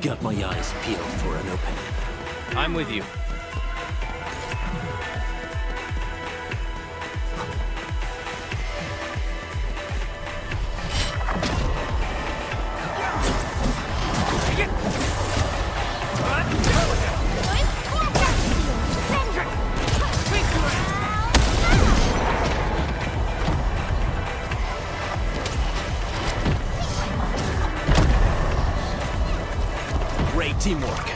Got my eyes peeled for an opening. I'm with you. Great teamwork.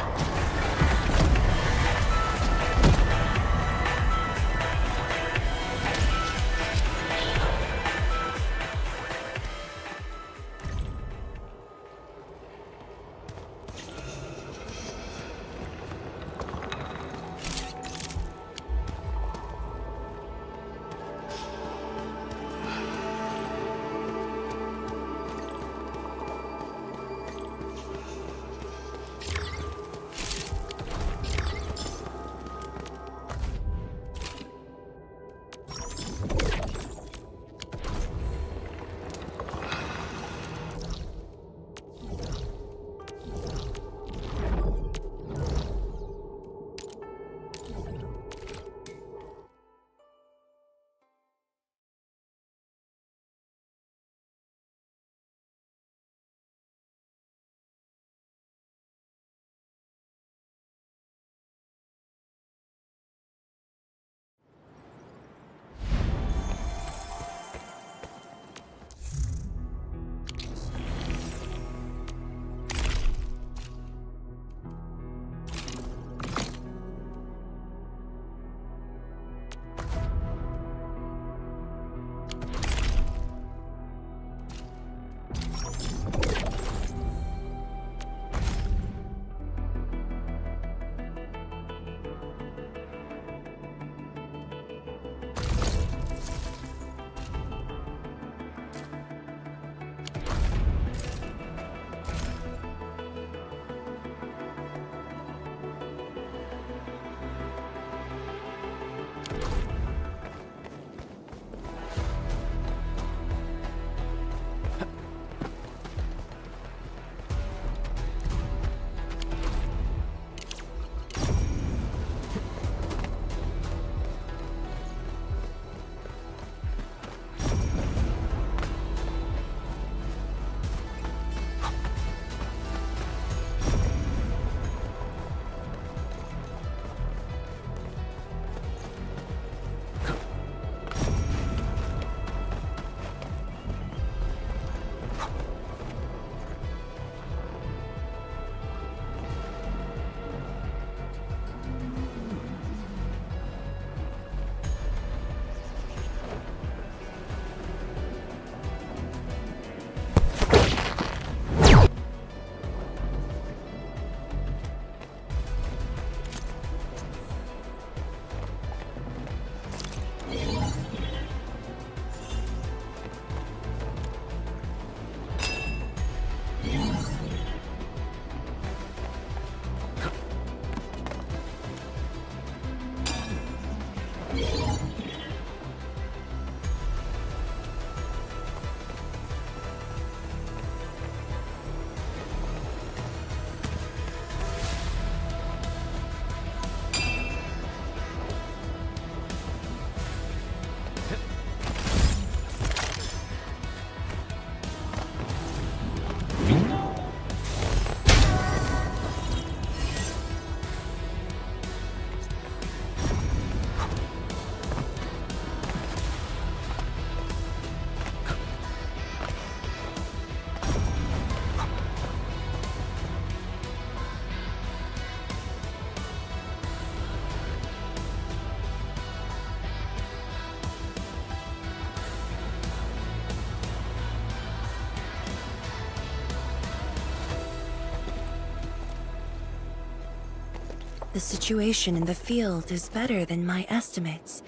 The situation in the field is better than my estimates.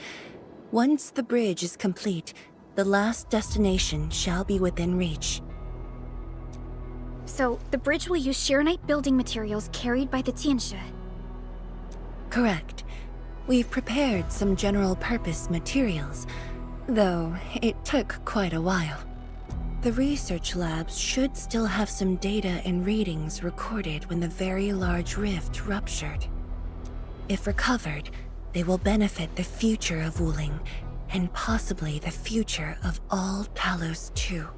Once the bridge is complete, the last destination shall be within reach. So, the bridge will use Shiranite building materials carried by the Tianxia. Correct. We've prepared some general-purpose materials, though it took quite a while. The research labs should still have some data and readings recorded when the very large rift ruptured. If recovered, they will benefit the future of Wuling, and possibly the future of all Talos too.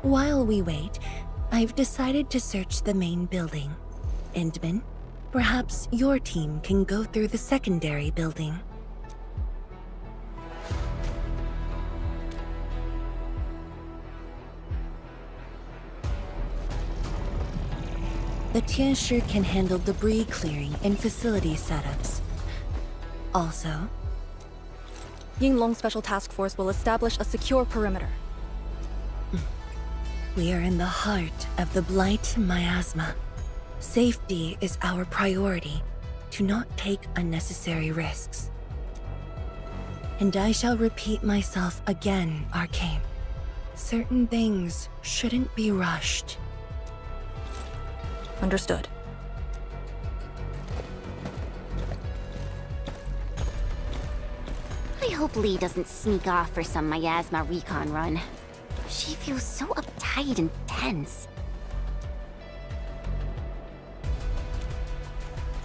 While we wait, I've decided to search the main building. Endmin, perhaps your team can go through the secondary building. The Tianshi can handle debris clearing and facility setups. Also, Yinglong Special Task Force will establish a secure perimeter. we are in the heart of the Blight miasma. Safety is our priority. Do not take unnecessary risks. And I shall repeat myself again, Arcane. Certain things shouldn't be rushed. Understood. I hope Lee doesn't sneak off for some miasma recon run. She feels so uptight and tense.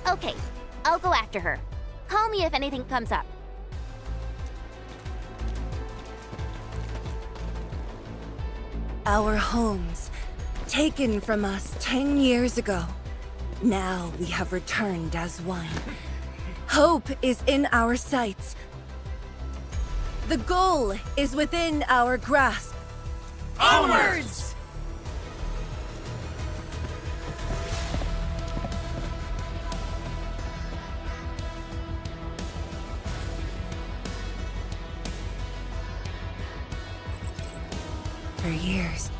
Okay, I'll go after her. Call me if anything comes up. Our homes, taken from us 10 years ago. Now we have returned as one. Hope is in our sights. The goal is within our grasp. Onwards! For years,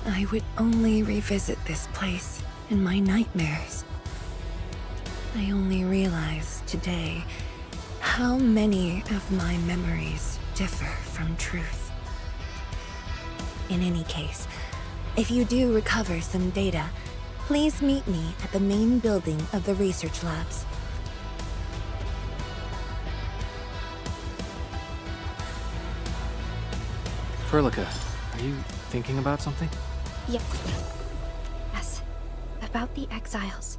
I would only revisit this place in my nightmares. I only realized today how many of my memories differ from truth. In any case, if you do recover some data, please meet me at the main building of the research labs. Furlica, are you thinking about something? Yep. Yes. About the exiles.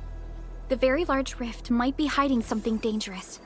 The very large rift might be hiding something dangerous.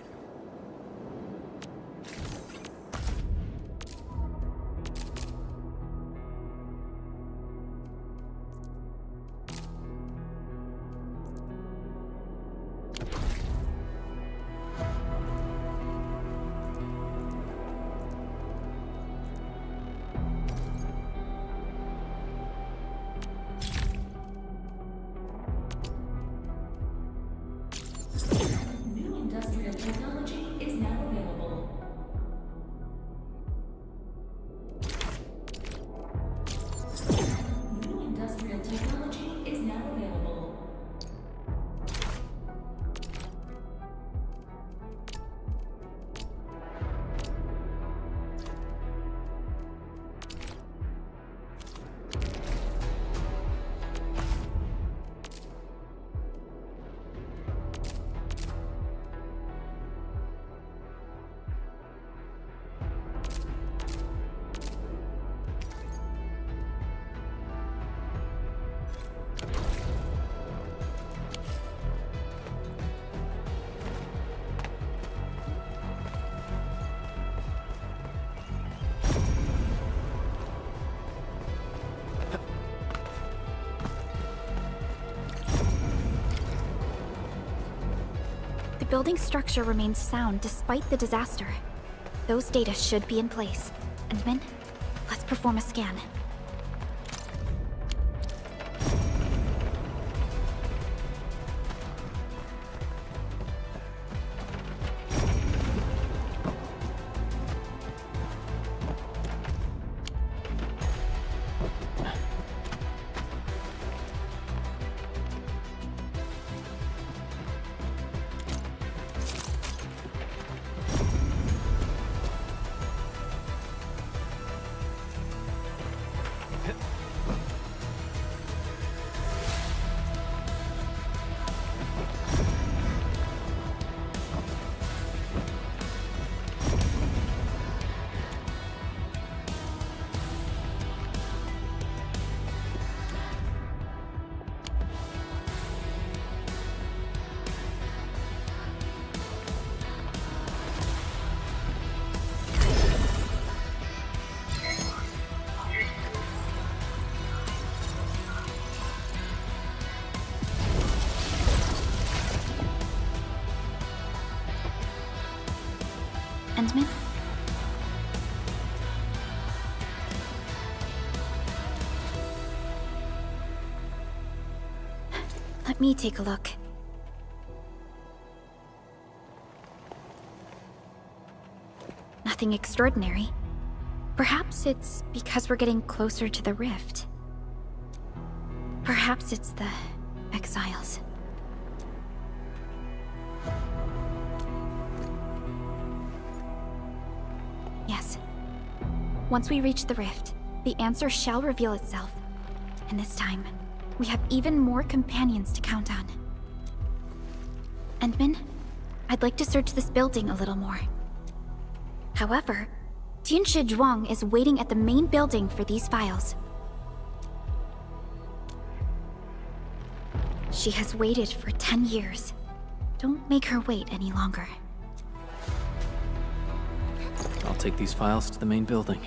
The building's structure remains sound despite the disaster. Those data should be in place. Endmin, let's perform a scan. Endmin? Let me take a look. Nothing extraordinary. Perhaps it's because we're getting closer to the rift. Perhaps it's the exiles. Yes. Once we reach the rift, the answer shall reveal itself. And this time, we have even more companions to count on. Endmin, I'd like to search this building a little more. However, Tianshi Zhuang is waiting at the main building for these files. She has waited for 10 years. Don't make her wait any longer. I'll take these files to the main building.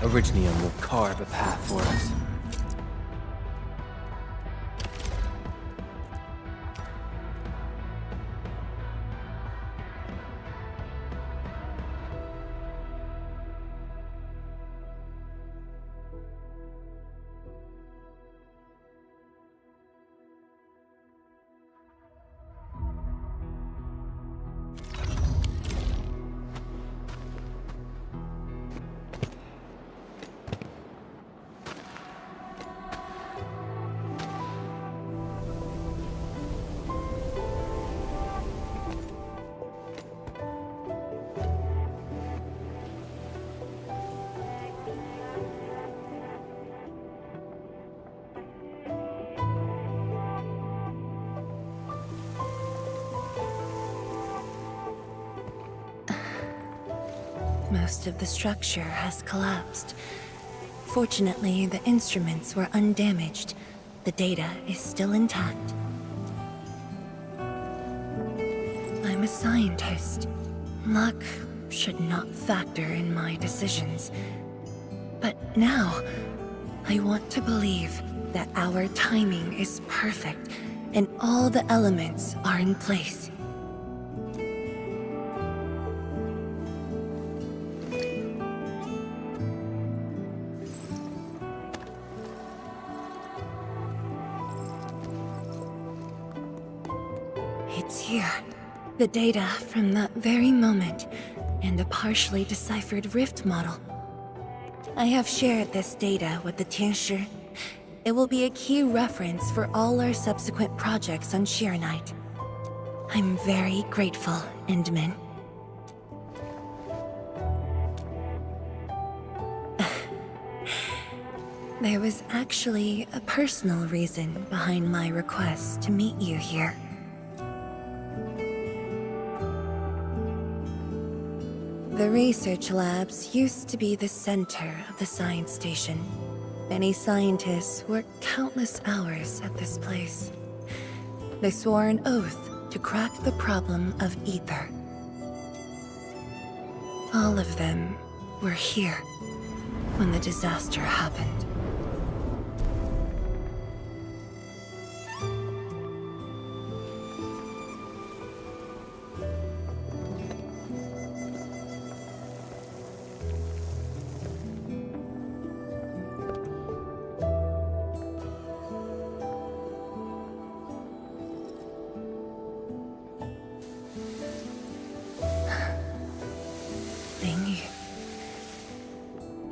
Originium will carve a path for us. Most of the structure has collapsed. Fortunately, the instruments were undamaged. The data is still intact. I'm a scientist. Luck should not factor in my decisions. But now, I want to believe that our timing is perfect and all the elements are in place. It's here. The data from that very moment, and a partially deciphered rift model. I have shared this data with the Tianshi. It will be a key reference for all our subsequent projects on Shirenite. I'm very grateful, Endmin. There was actually a personal reason behind my request to meet you here. The research labs used to be the center of the science station. Many scientists worked countless hours at this place. They swore an oath to crack the problem of ether. All of them were here when the disaster happened.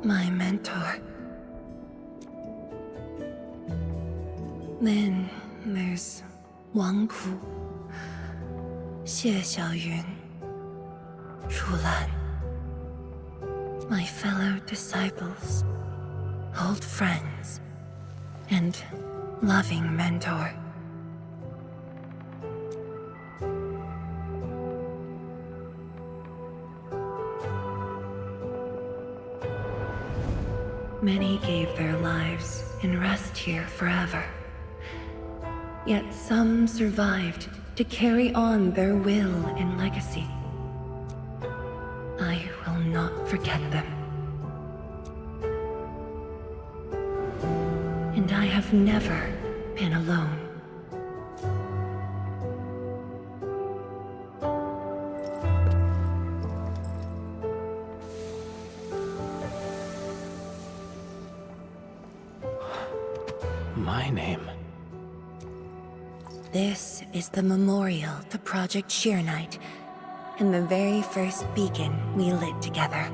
My mentor. Then there's Wang Pu, Xie Xiaoyun, Chu Lan. My fellow disciples, old friends, and loving mentor. Many gave their lives and rest here forever. Yet some survived to carry on their will and legacy. I will not forget them. And I have never been alone. My name. This is the memorial to Project Sheer Night, and the very first beacon we lit together.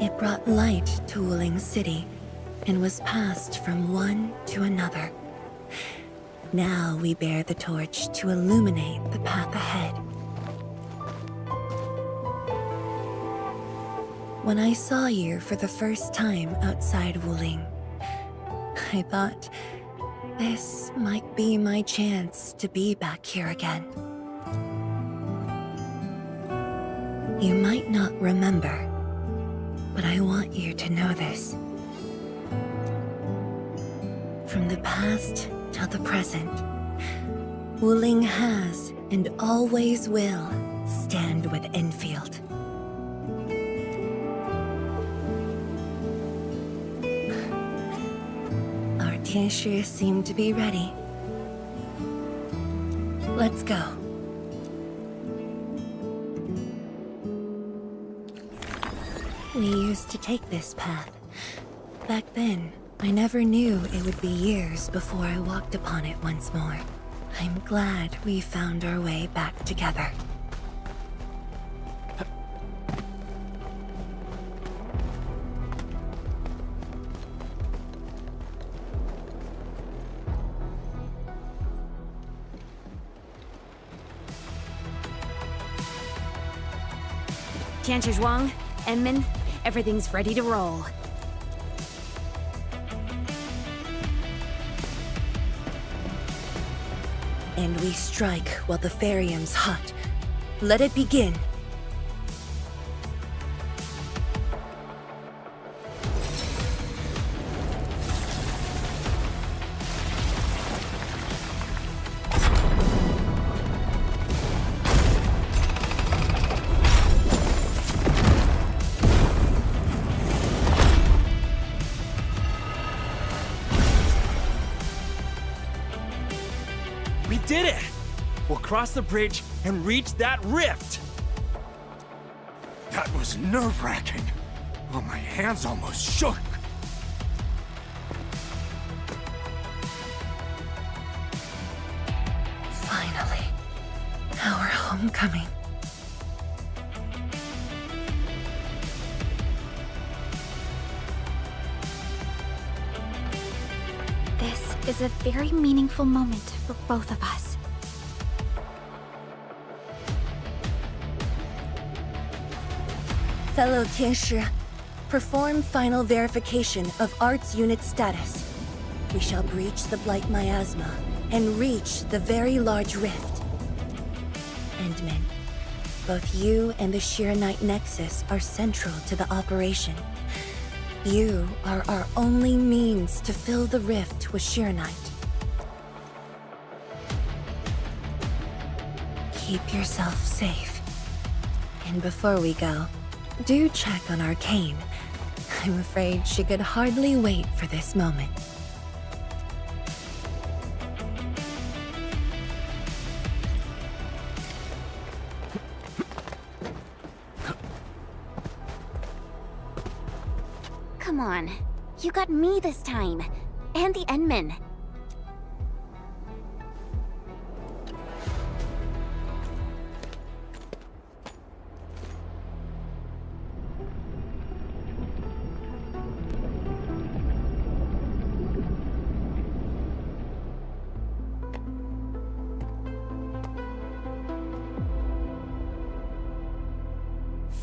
It brought light to Wuling City, and was passed from one to another. Now we bear the torch to illuminate the path ahead. When I saw you for the first time outside Wuling, I thought this might be my chance to be back here again. You might not remember, but I want you to know this. From the past till the present, Wuling has and always will stand with Enfield. Tianshi seemed to be ready. Let's go. We used to take this path. Back then, I never knew it would be years before I walked upon it once more. I'm glad we found our way back together. Tianchi Zhuang, Endmin, everything's ready to roll. And we strike while the Therium's hot. Let it begin. We did it! We'll cross the bridge and reach that rift! That was nerve-wracking. Oh, my hands almost shook. Finally, our homecoming. This is a very meaningful moment for both of us. Fellow Tianshi, perform final verification of Arts Unit status. We shall breach the Blight Miasma and reach the very large rift. Endmin. Both you and the Shiranite Nexus are central to the operation. You are our only means to fill the rift with Shiranite. Keep yourself safe. And before we go, do check on Arcane. I'm afraid she could hardly wait for this moment. Come on. You got me this time. And the Endmin.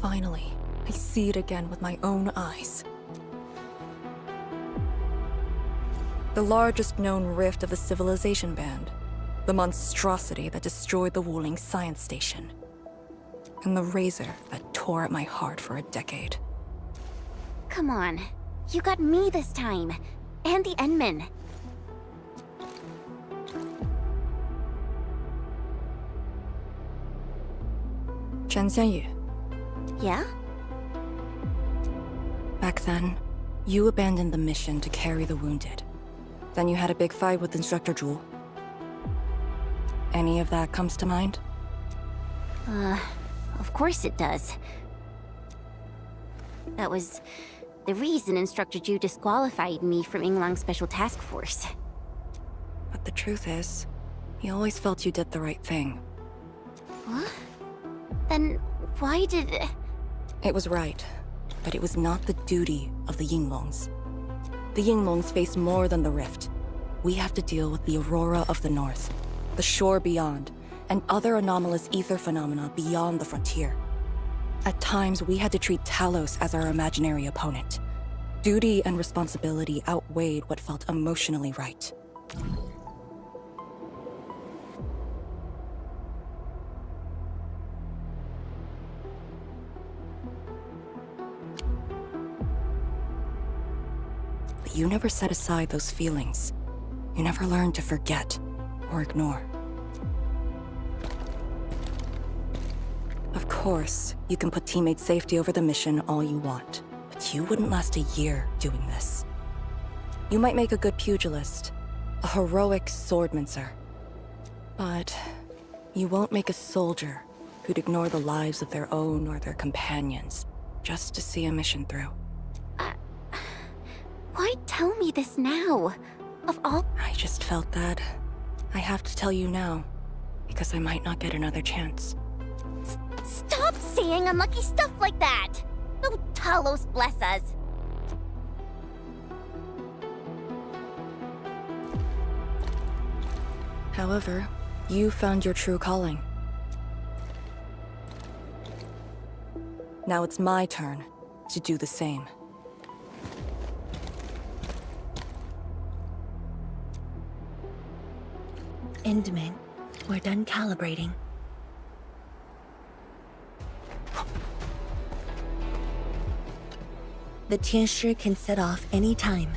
Finally, I see it again with my own eyes. The largest known rift of the Civilization Band. The monstrosity that destroyed the Wuling science station. And the razor that tore at my heart for a decade. Come on. You got me this time. And the Endmin. Chen Xianyu, Yeah? back then, you abandoned the mission to carry the wounded. Then you had a big fight with Instructor Zhu. Any of that comes to mind? Of course it does. That was the reason Instructor Zhu disqualified me from Yinglang's Special Task Force. But the truth is, he always felt you did the right thing. What? Then why did... It was right, but it was not the duty of the Yinglongs. The Yinglongs face more than the rift. We have to deal with the Aurora of the North, the shore beyond, and other anomalous ether phenomena beyond the frontier. At times, we had to treat Talos as our imaginary opponent. Duty and responsibility outweighed what felt emotionally right. But you never set aside those feelings. You never learned to forget or ignore. Of course, you can put teammate safety over the mission all you want, but you wouldn't last a year doing this. You might make a good pugilist, a heroic swordmancer, but you won't make a soldier who'd ignore the lives of their own or their companions just to see a mission through. Why tell me this now? Of all... I just felt that. I have to tell you now, because I might not get another chance. Stop saying unlucky stuff like that! Oh, Talos bless us. However, you found your true calling. Now it's my turn to do the same. Endmin, we're done calibrating. The Tianshi can set off any time.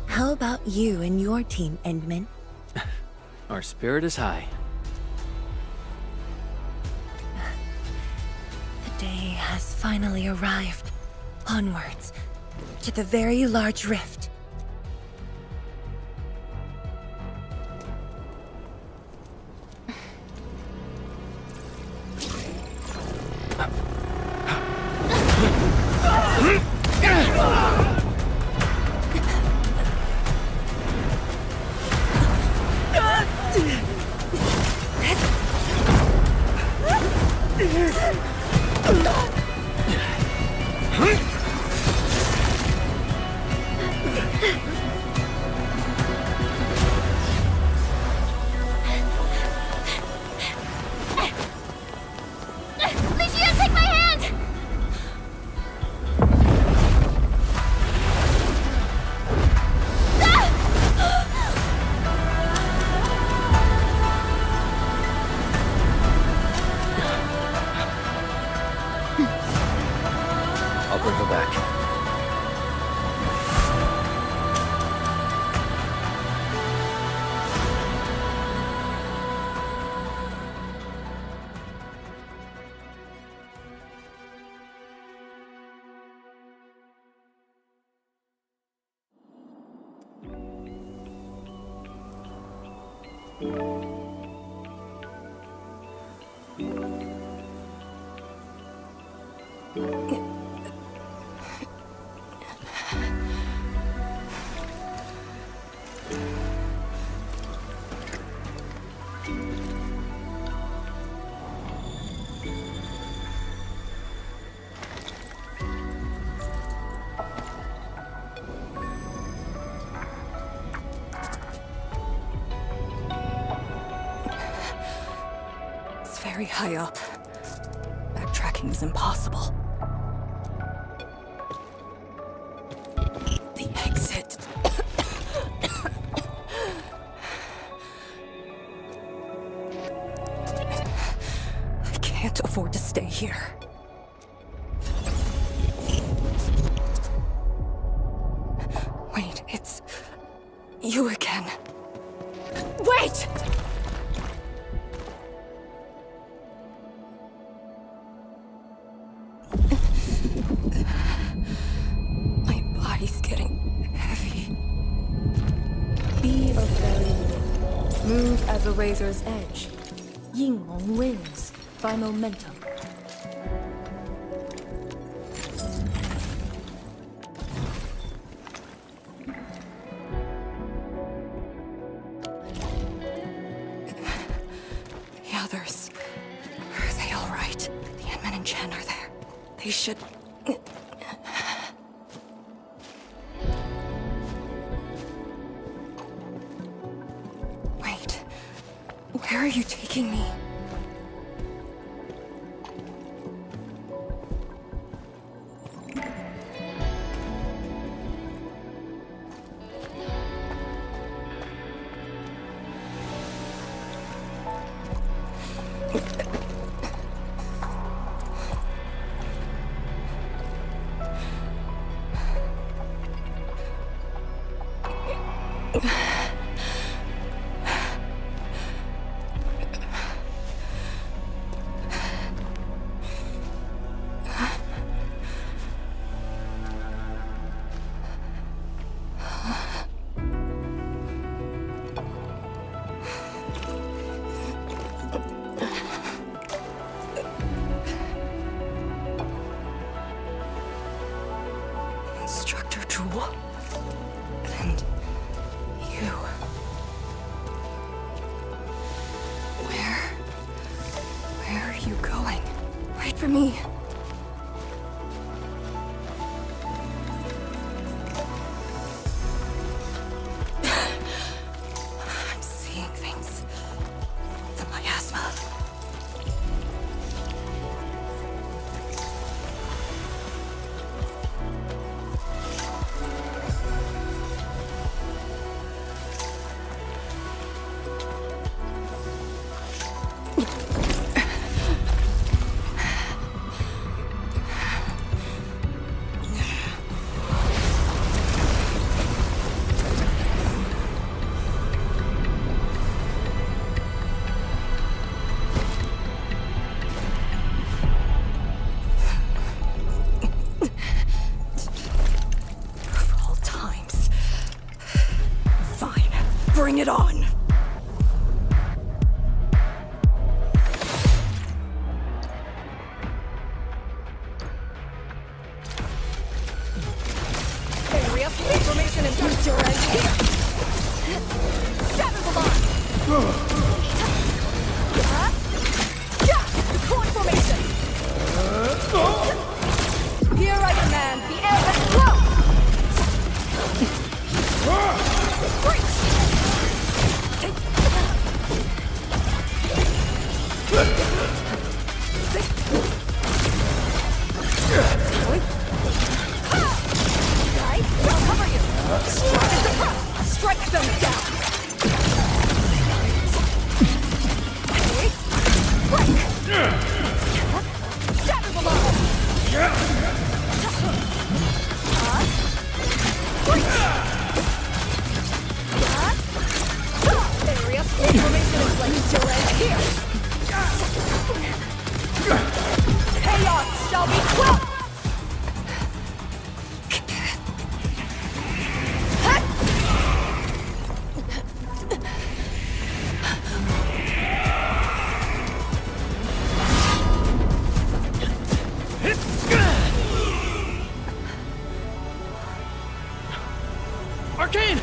How about you and your team, Endmin? Our spirit is high. The day has finally arrived. Onwards, to the very large rift. I'll bring her back. It's very high up. Backtracking is impossible. The exit. I can't afford to stay here. Wait, it's you again. Wait! My body's getting heavy. Be a fairy. Move as a razor's edge. Yinglong wins by momentum. The others. Are they all right? The Endmin and Chen are there. They should... Wait. Where are you taking me? Instructor Jewel. And you. Where are you going? Wait for me. I'm seeing things. The miasma. Of all times. Fine. Bring it on. Area information and endurance here. Shadow Line. Yeah, corn formation. Here I command the air that flow. Breach. I'll cover you. Strike them down. Arcane!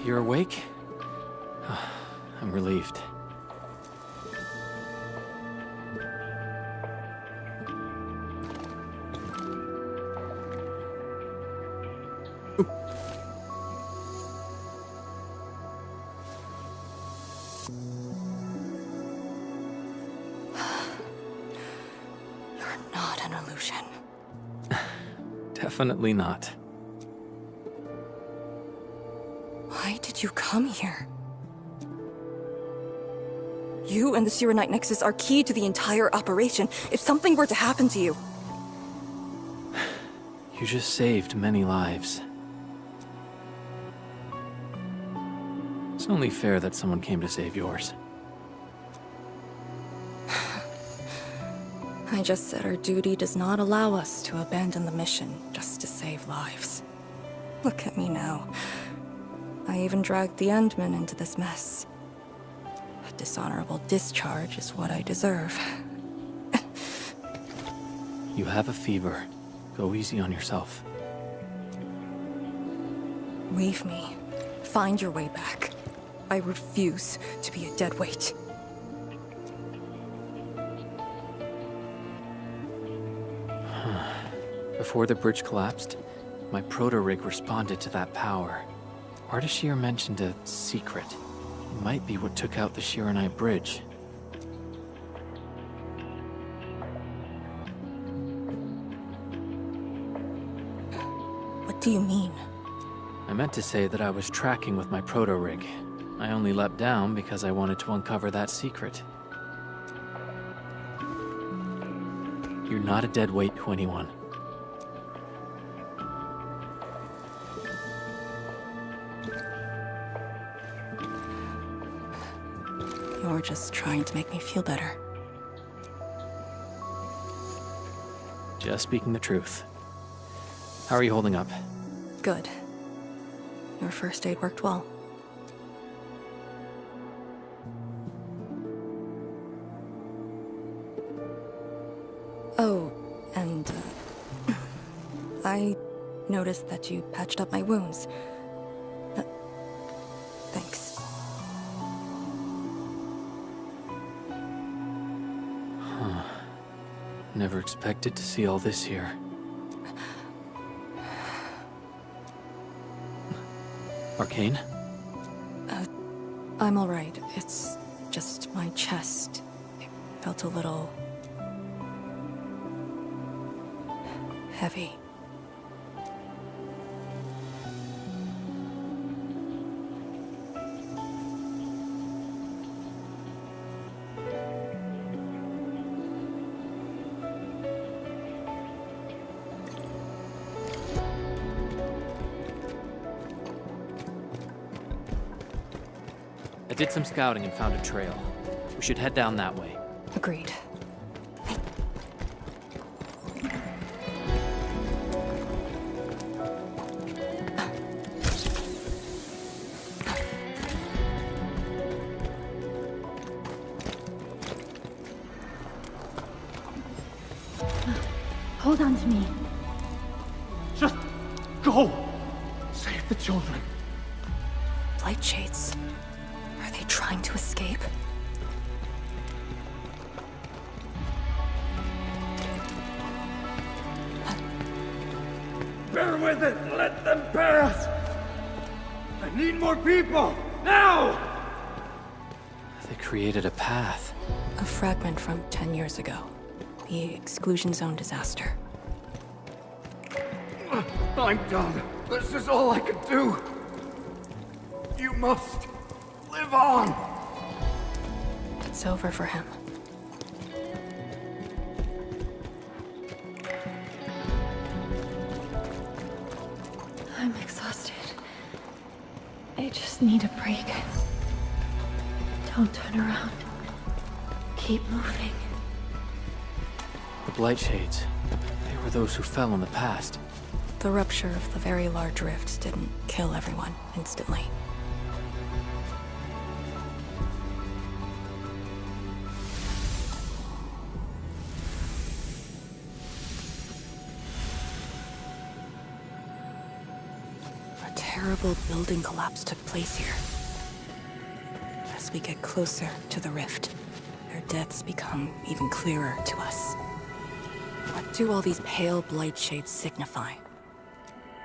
You're awake? I'm relieved. You're not an illusion. Definitely not. Why did you come here? You and the Sirenite Nexus are key to the entire operation. If something were to happen to you... You just saved many lives. It's only fair that someone came to save yours. I just said our duty does not allow us to abandon the mission just to save lives. Look at me now. I even dragged the Endmin into this mess. A dishonorable discharge is what I deserve. You have a fever. Go easy on yourself. Leave me. Find your way back. I refuse to be a dead weight. Before the bridge collapsed, my proto-rig responded to that power. Ardashir mentioned a secret. It might be what took out the Shiranite bridge. What do you mean? I meant to say that I was tracking with my proto-rig. I only leapt down because I wanted to uncover that secret. You're not a dead weight to anyone. You're just trying to make me feel better. Just speaking the truth. How are you holding up? Good. Your first aid worked well. Oh, and I noticed that you patched up my wounds. Never expected to see all this here. Arcane? I'm alright. It's just my chest. It felt a little... heavy. I did some scouting and found a trail. We should head down that way. Agreed. Hold on to me. Just go! Save the children. Light shades. Are they trying to escape? Bear with it! Let them pass! I need more people! Now! They created a path. A fragment from 10 years ago. The exclusion zone disaster. I'm done. This is all I can do. You must live on. It's over for him. I'm exhausted. I just need a break. Don't turn around. Keep moving. The Blight Shades. They were those who fell in the past. The rupture of the very large rift didn't kill everyone instantly. A terrible building collapse took place here. As we get closer to the rift, their deaths become even clearer to us. What do all these pale blight shades signify?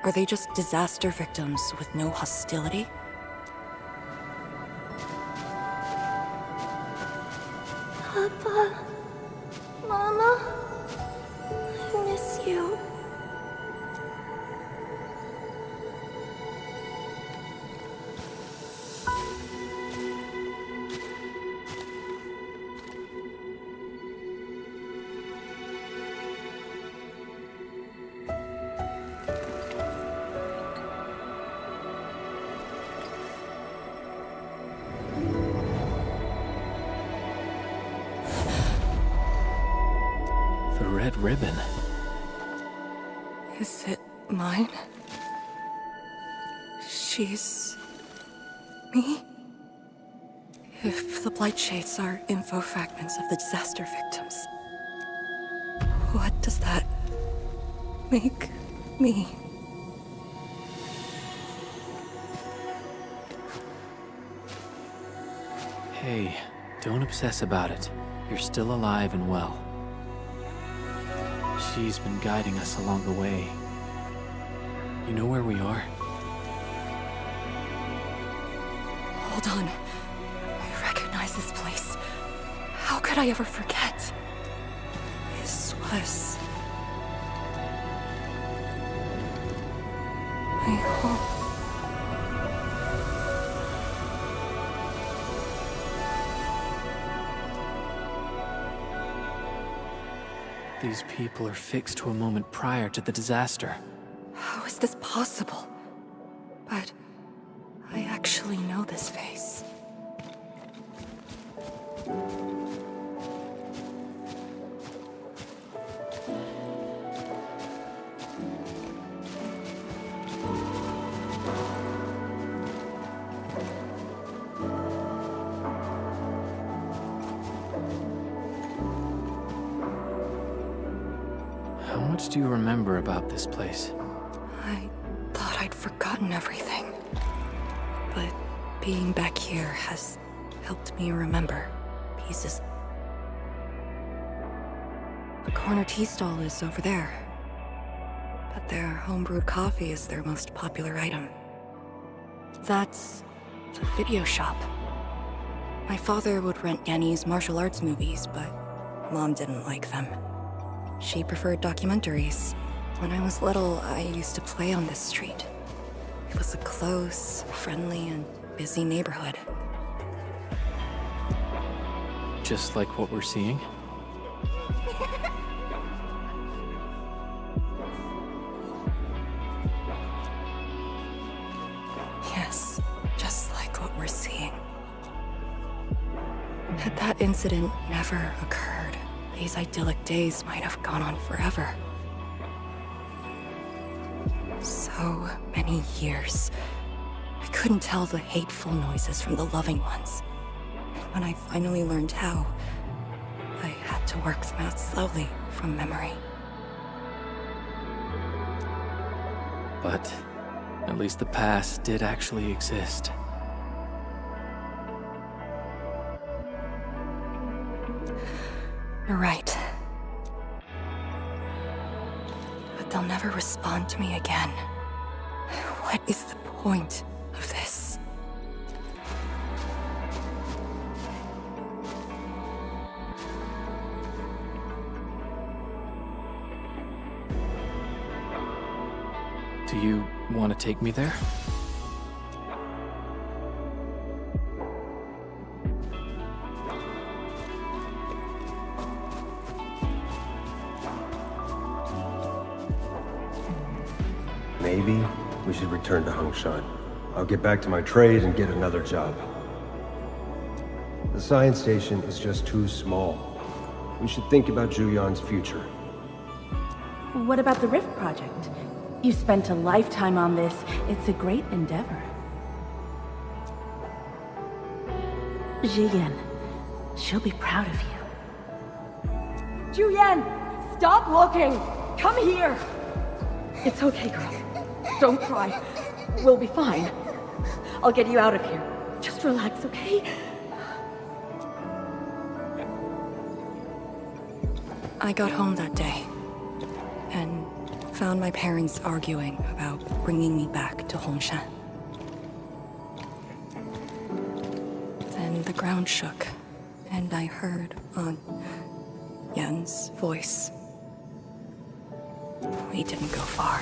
Are they just disaster victims with no hostility? Papa, Mama, I miss you. The red ribbon. Is it mine? She's... me? If the blight shades are info fragments of the disaster victims, what does that make me? Hey, don't obsess about it. You're still alive and well. She's been guiding us along the way. You know where we are? Hold on. I recognize this place. How could I ever forget? This was... my home. These people are fixed to a moment prior to the disaster. How is this possible? But I actually know this face. How much do you remember about this place? I thought I'd forgotten everything. But being back here has helped me remember pieces. The corner tea stall is over there. But their homebrewed coffee is their most popular item. That's the video shop. My father would rent Yanni's martial arts movies, but Mom didn't like them. She preferred documentaries. When I was little, I used to play on this street. It was a close, friendly, and busy neighborhood. Just like what we're seeing? Yes, just like what we're seeing. Had that incident never occurred, these idyllic days might have gone on forever. So many years. I couldn't tell the hateful noises from the loving ones. And when I finally learned how, I had to work them out slowly from memory. But at least the past did actually exist. You're right. But they'll never respond to me again. What is the point of this? Do you want to take me there? Maybe we should return to Hongshan. I'll get back to my trade and get another job. The science station is just too small. We should think about Julian's future. What about the Rift Project? You spent a lifetime on this. It's a great endeavor. Jiyan, she'll be proud of you. Julian, stop looking! Come here! It's okay, girl. Don't cry. We'll be fine. I'll get you out of here. Just relax, okay? I got home that day and found my parents arguing about bringing me back to Hongshan. Then the ground shook, and I heard Aunt Yan's voice. We didn't go far.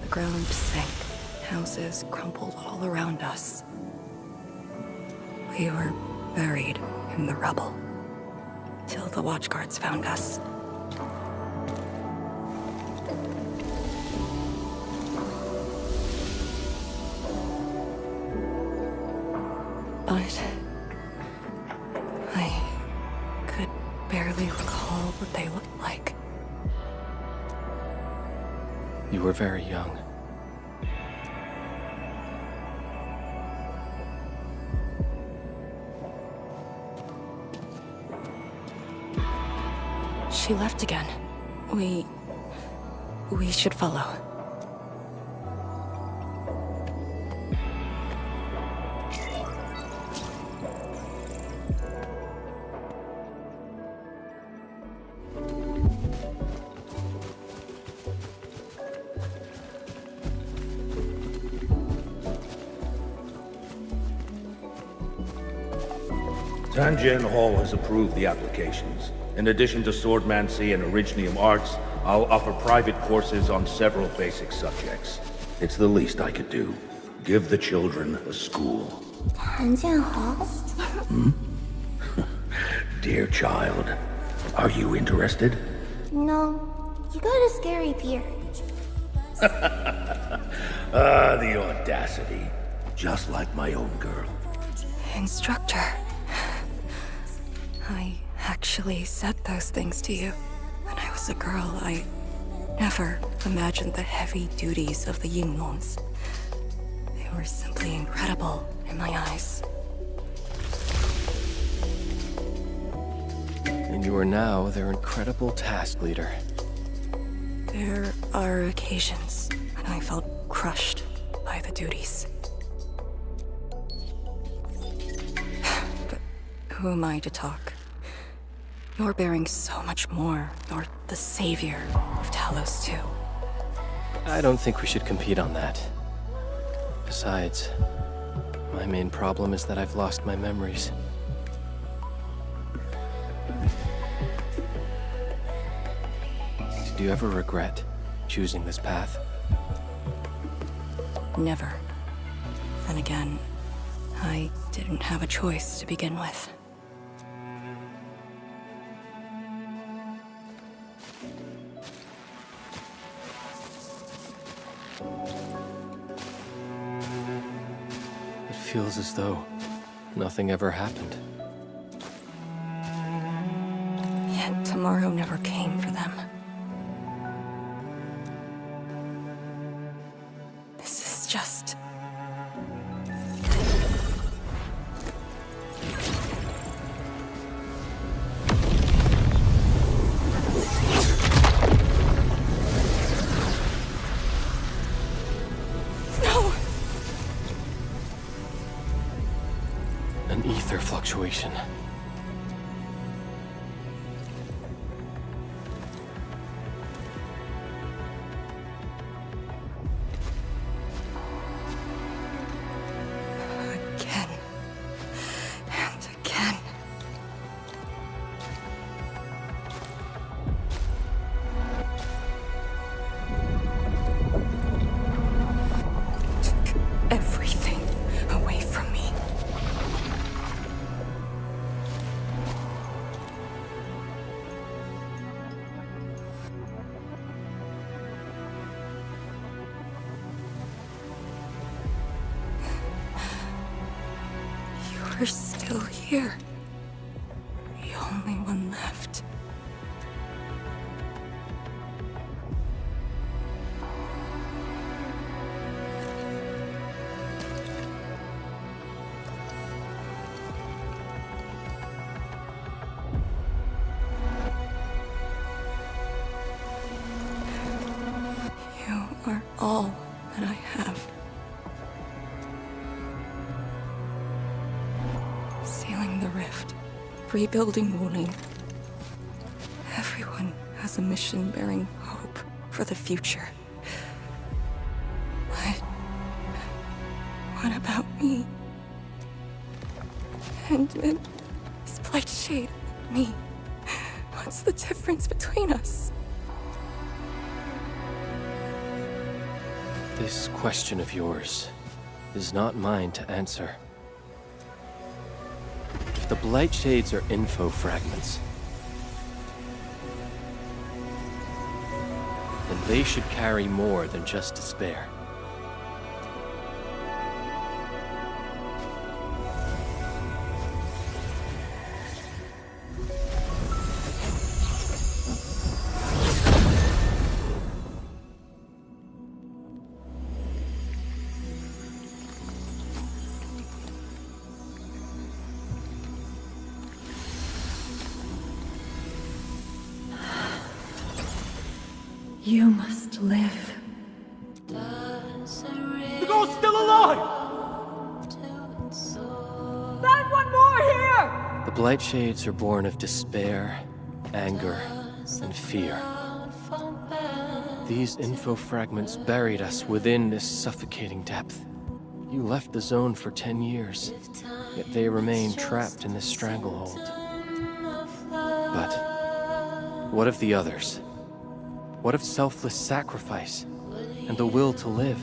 The ground sank, houses crumpled all around us. We were buried in the rubble, till the watchguards found us. But I could barely recall what they looked like. You were very young. She left again. We should follow. Tanjian Hall has approved the applications. In addition to swordmancy and originium arts, I'll offer private courses on several basic subjects. It's the least I could do. Give the children a school. Tanjian Hall? Dear child, are you interested? No, you got a scary beard. Ah, the audacity. Just like my own girl. Instructor. I actually said those things to you. When I was a girl, I never imagined the heavy duties of the Yinglongs. They were simply incredible in my eyes. And you are now their incredible task leader. There are occasions when I felt crushed by the duties. But who am I to talk? You're bearing so much more. You're the savior of Talos too. I don't think we should compete on that. Besides, my main problem is that I've lost my memories. Did you ever regret choosing this path? Never. Then again, I didn't have a choice to begin with. It feels as though nothing ever happened. Yet tomorrow never came for them. This is just... No! An ether fluctuation. Again. And again. Took everything away from me. You're still here. The only one left. You are all that I have. Sealing the rift, rebuilding Wuling. Everyone has a mission bearing hope for the future. But what about me? Endmin, this blight shade, me. What's the difference between us? This question of yours is not mine to answer. If the Blight Shades are info fragments, then they should carry more than just despair. You must live. The girl's still alive! Find one more here! The Blight Shades are born of despair, anger, and fear. These info fragments buried us within this suffocating depth. You left the zone for 10 years, yet they remain trapped in this stranglehold. But what of the others? What of selfless sacrifice and the will to live?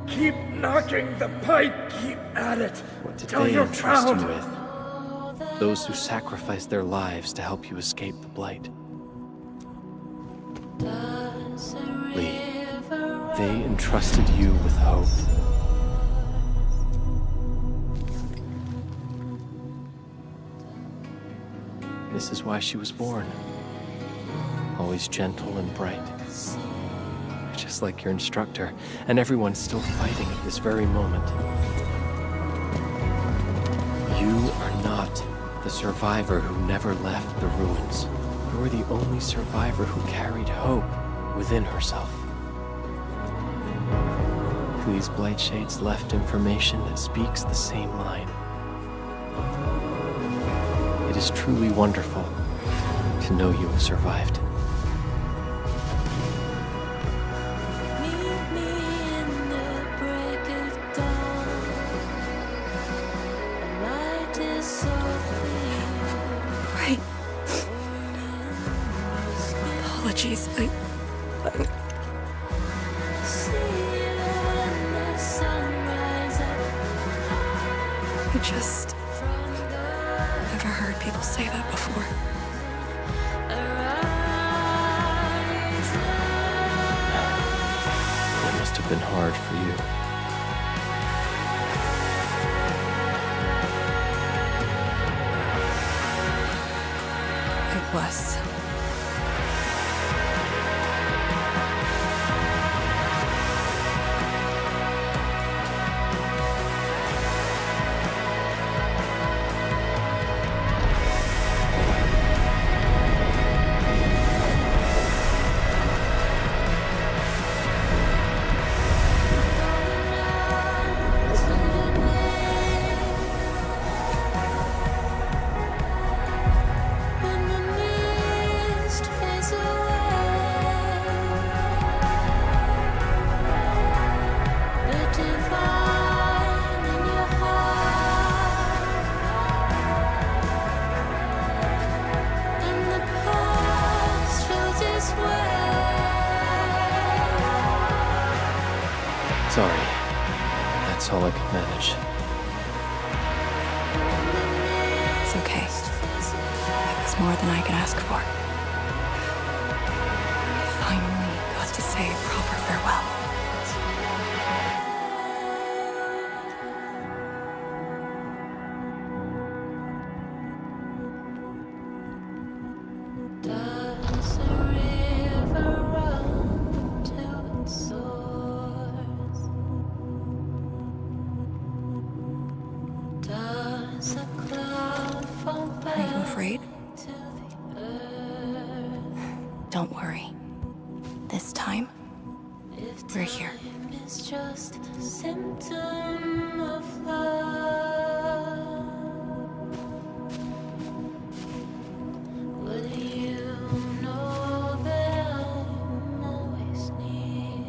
Keep knocking the pipe, keep at it. What did till they you're entrust you found. with? Those who sacrificed their lives to help you escape the Blight. Lee, they entrusted you with hope. This is why she was born. Always gentle and bright. Just like your instructor, and everyone's still fighting at this very moment. You are not the survivor who never left the ruins. You are the only survivor who carried hope within herself. These Blight Shades left information that speaks the same line. It It is truly wonderful to know you have survived. Right. Apologies, I just never heard people say that before. It must have been hard for you. It was. Sorry. That's all I could manage. It's okay. It was more than I could ask for. Finally got to say a proper farewell. Are you afraid? Don't worry. This time, we're here. It's just a symptom of love. Will you know that I'm always near?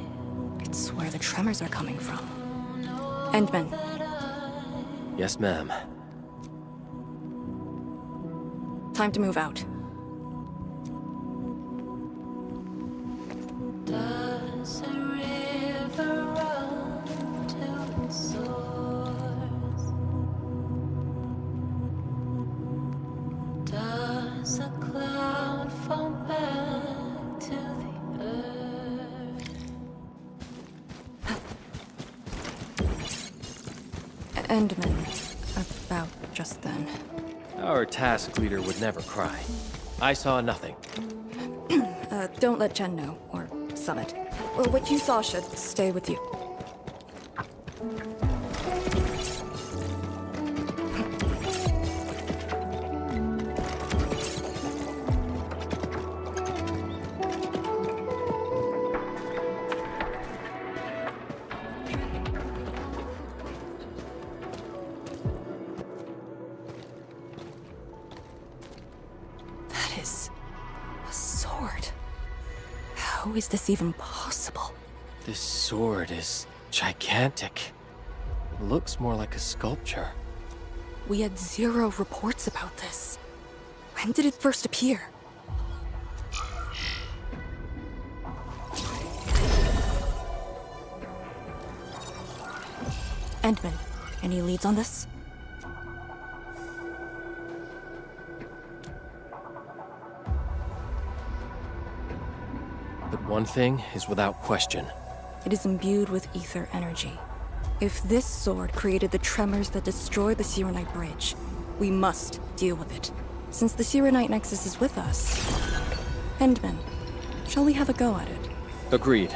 It's where the tremors are coming from. Endmin, Yes, ma'am. time to move out. Does a river run to its source? Does a cloud fall back to the earth? Endmin, about just then. Our task leader would never cry. I saw nothing. Don't let Jen know, or Summit. Well, what you saw should stay with you. That is a sword. How is this even possible? This sword is gigantic. It looks more like a sculpture. We had 0 reports about this. When did it first appear? Endmin, any leads on this? But one thing is without question. It is imbued with ether energy. If this sword created the tremors that destroyed the Sirenite Bridge, we must deal with it. Since the Sirenite Nexus is with us. Endmin, shall we have a go at it? Agreed.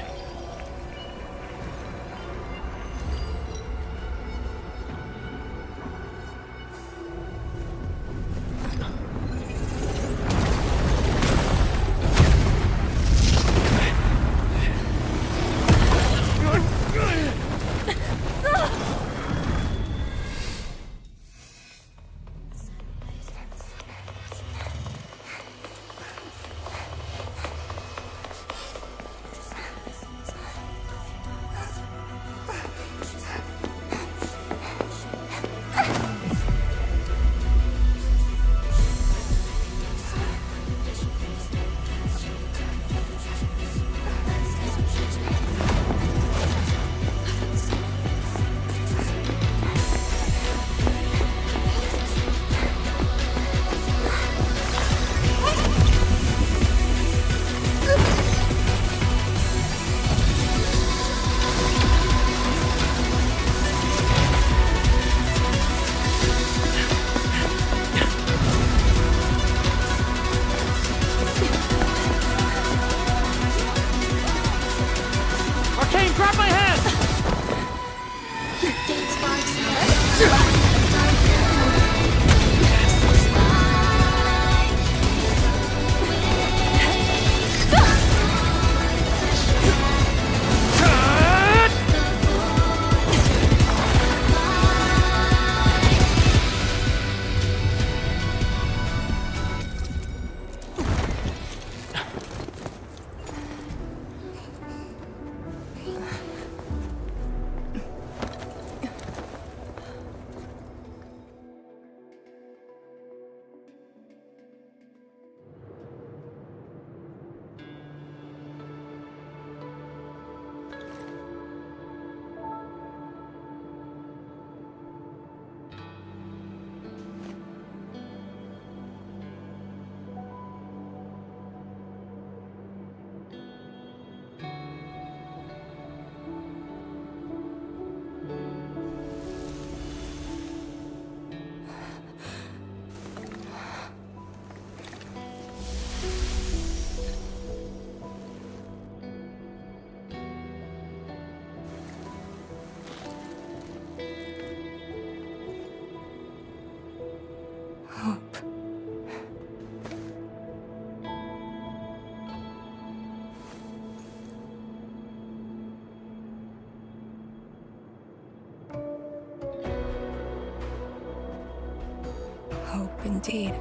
indeed.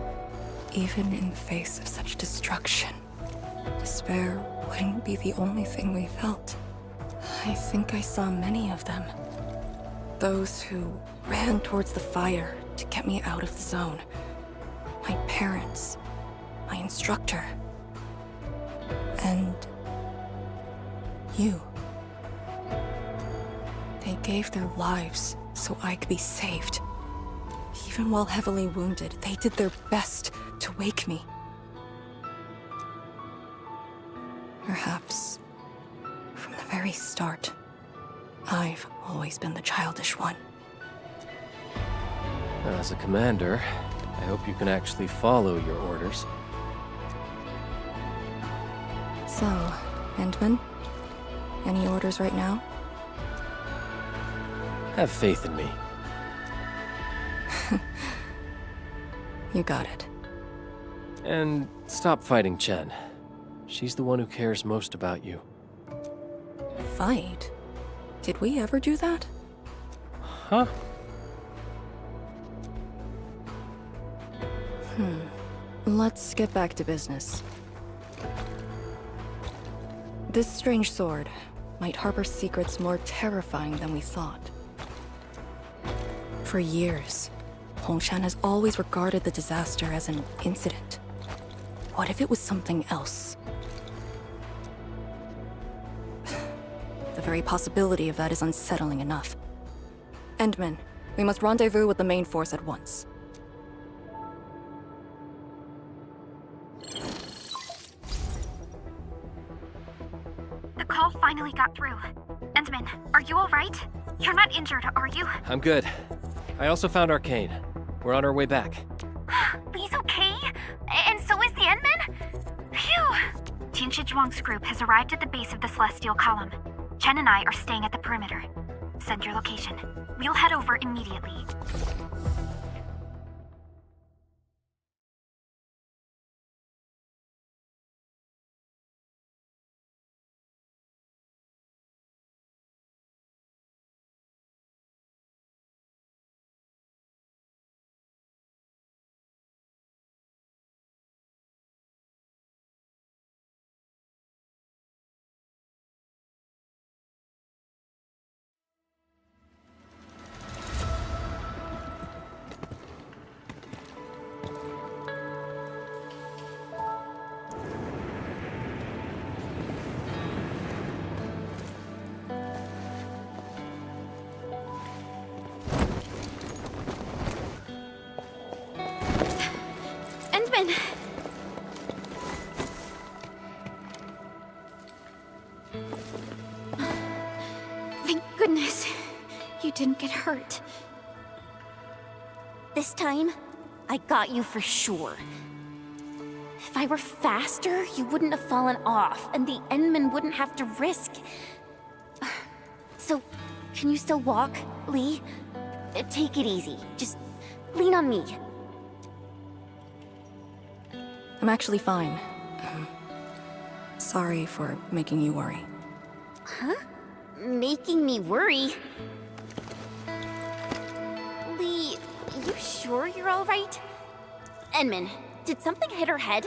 Even in the face of such destruction, despair wouldn't be the only thing we felt. I think I saw many of them. Those who ran towards the fire to get me out of the zone. My parents, my instructor, and you. They gave their lives so I could be saved. Even while heavily wounded, they did their best to wake me. Perhaps, from the very start, I've always been the childish one. As a commander, I hope you can actually follow your orders. So, Endmin, any orders right now? Have faith in me. You got it. And stop fighting Chen. She's the one who cares most about you. Fight? Did we ever do that? Huh? Let's get back to business. This strange sword might harbor secrets more terrifying than we thought. For years, Hongshan has always regarded the disaster as an incident. What if it was something else? The very possibility of that is unsettling enough. Endmin, we must rendezvous with the main force at once. The call finally got through. Endmin, are you alright? You're not injured, are you? I'm good. I also found Arcane. We're on our way back. Lee's okay? And so is the Endmin? Phew! Tianshi Zhuang's group has arrived at the base of the Celestial Column. Chen and I are staying at the perimeter. Send your location. We'll head over immediately. Endmin! Thank goodness you didn't get hurt. This time, I got you for sure. If I were faster, you wouldn't have fallen off, and the Endman wouldn't have to risk. So, can you still walk, Lee? Take it easy. Just lean on me. I'm actually fine. Sorry for making you worry. Huh? Making me worry? Lee, you sure you're all right? Endman, did something hit her head?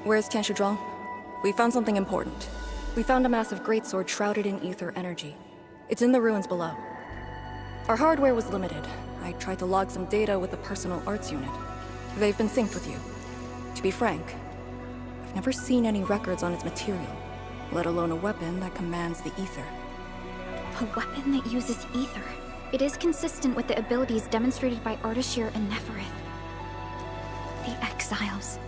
Where's Tianshi Zhuang? We found something important. We found a massive greatsword shrouded in ether energy. It's in the ruins below. Our hardware was limited. I tried to log some data with the personal arts unit. They've been synced with you. To be frank, I've never seen any records on its material, let alone a weapon that commands the ether. A weapon that uses ether. It is consistent with the abilities demonstrated by Ardashir and Neferith. The Exiles.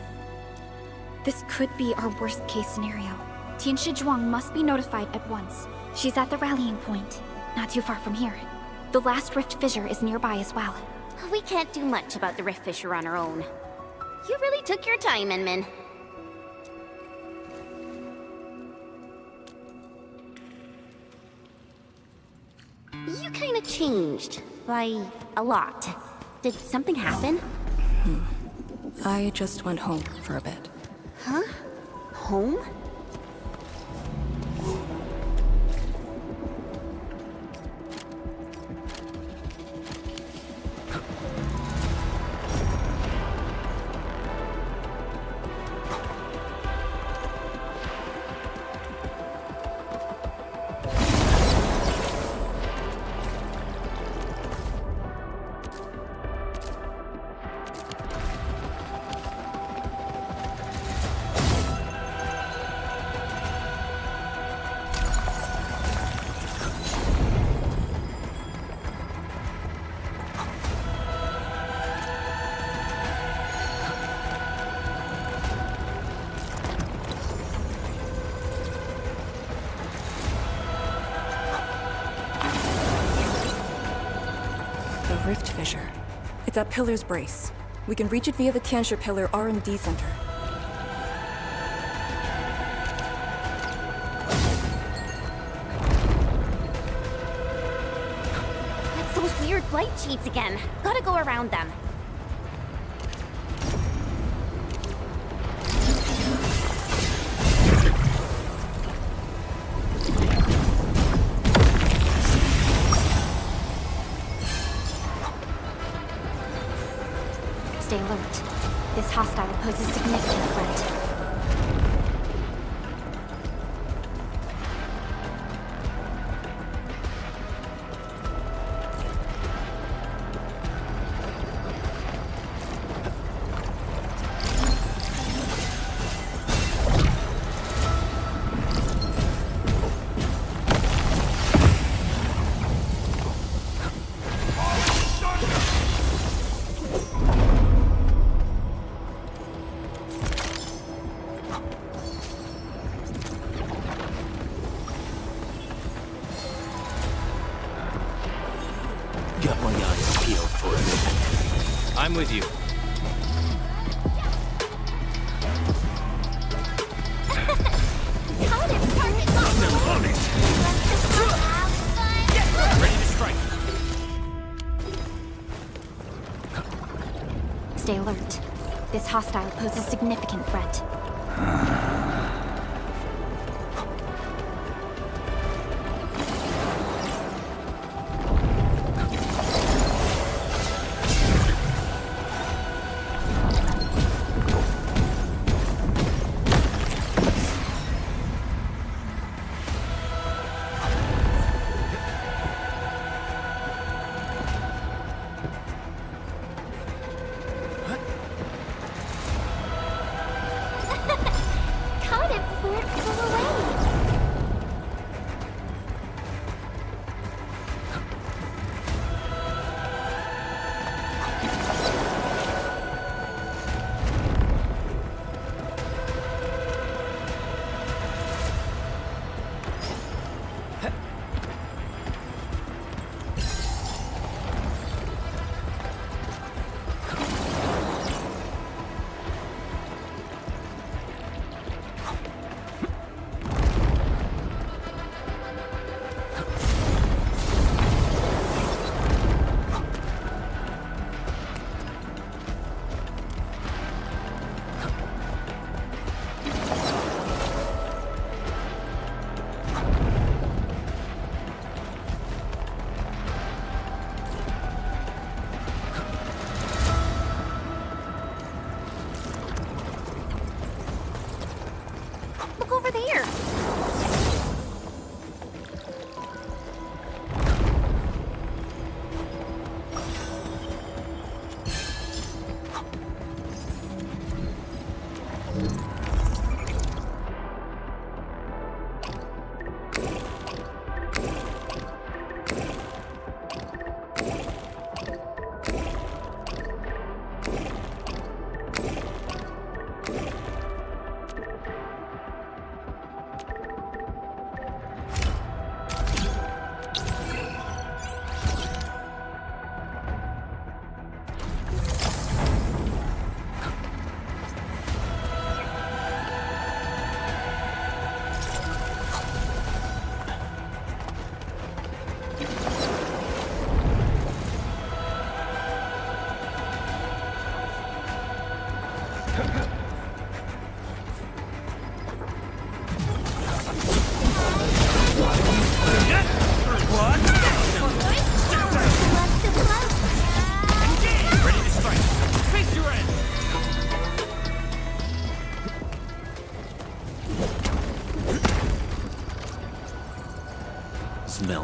This could be our worst-case scenario. Tianshi Zhuang must be notified at once. She's at the rallying point, not too far from here. The last rift fissure is nearby as well. We can't do much about the rift fissure on our own. You really took your time, Endmin. You kinda changed. By a lot. Did something happen? I just went home for a bit. Huh? Home? Rift fissure. It's at Pillar's Brace. We can reach it via the Tianshi Pillar R&D Center. It's those weird blight cheats again. Gotta go around them. Stay alert. This hostile poses significant threat. Got my eyes peeled for it. I'm with you. Ready to strike. Stay alert. This hostile poses significant threat.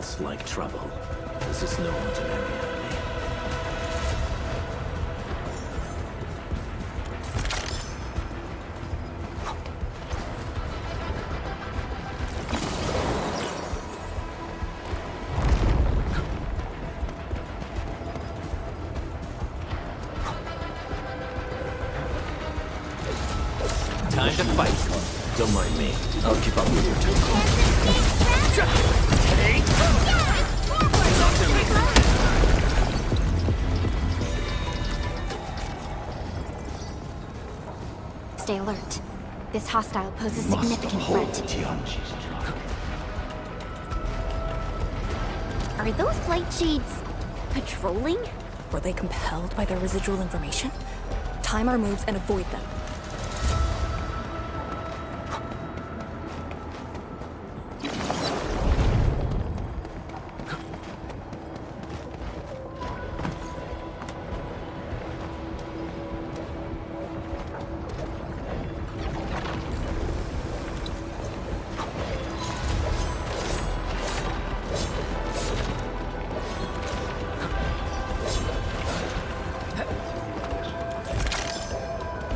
smells like trouble. This is no ordinary enemy. Time to fight. Don't mind me. I'll keep up with your tempo. Stay alert. This hostile poses a significant threat. Are those light shades patrolling? Were they compelled by their residual information? Time our moves and avoid them.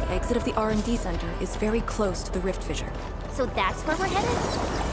The exit of the R&D center is very close to the rift fissure. So that's where we're headed?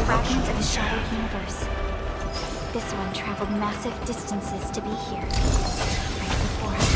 Fragment of a shattered universe. This one traveled massive distances to be here. Right before us.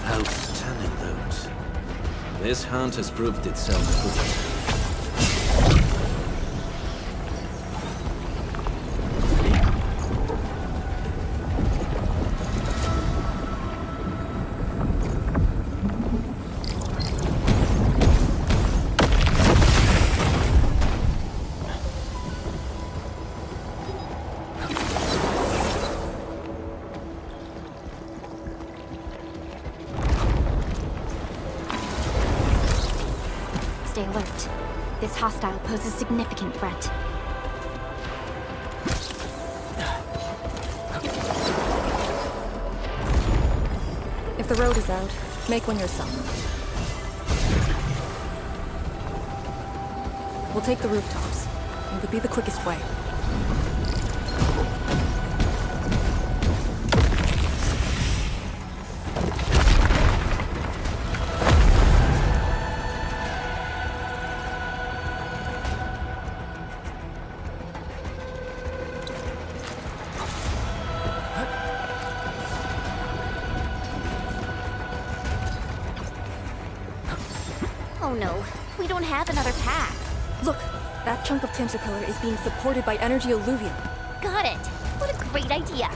Outstanding loads. This hunt has proved itself fruitful. alert. This hostile poses significant threat. If the road is out, make one yourself. We'll take the rooftops. It would be the quickest way. Oh no, we don't have another path. Look, that chunk of tentacular is being supported by energy alluvium. Got it. What a great idea.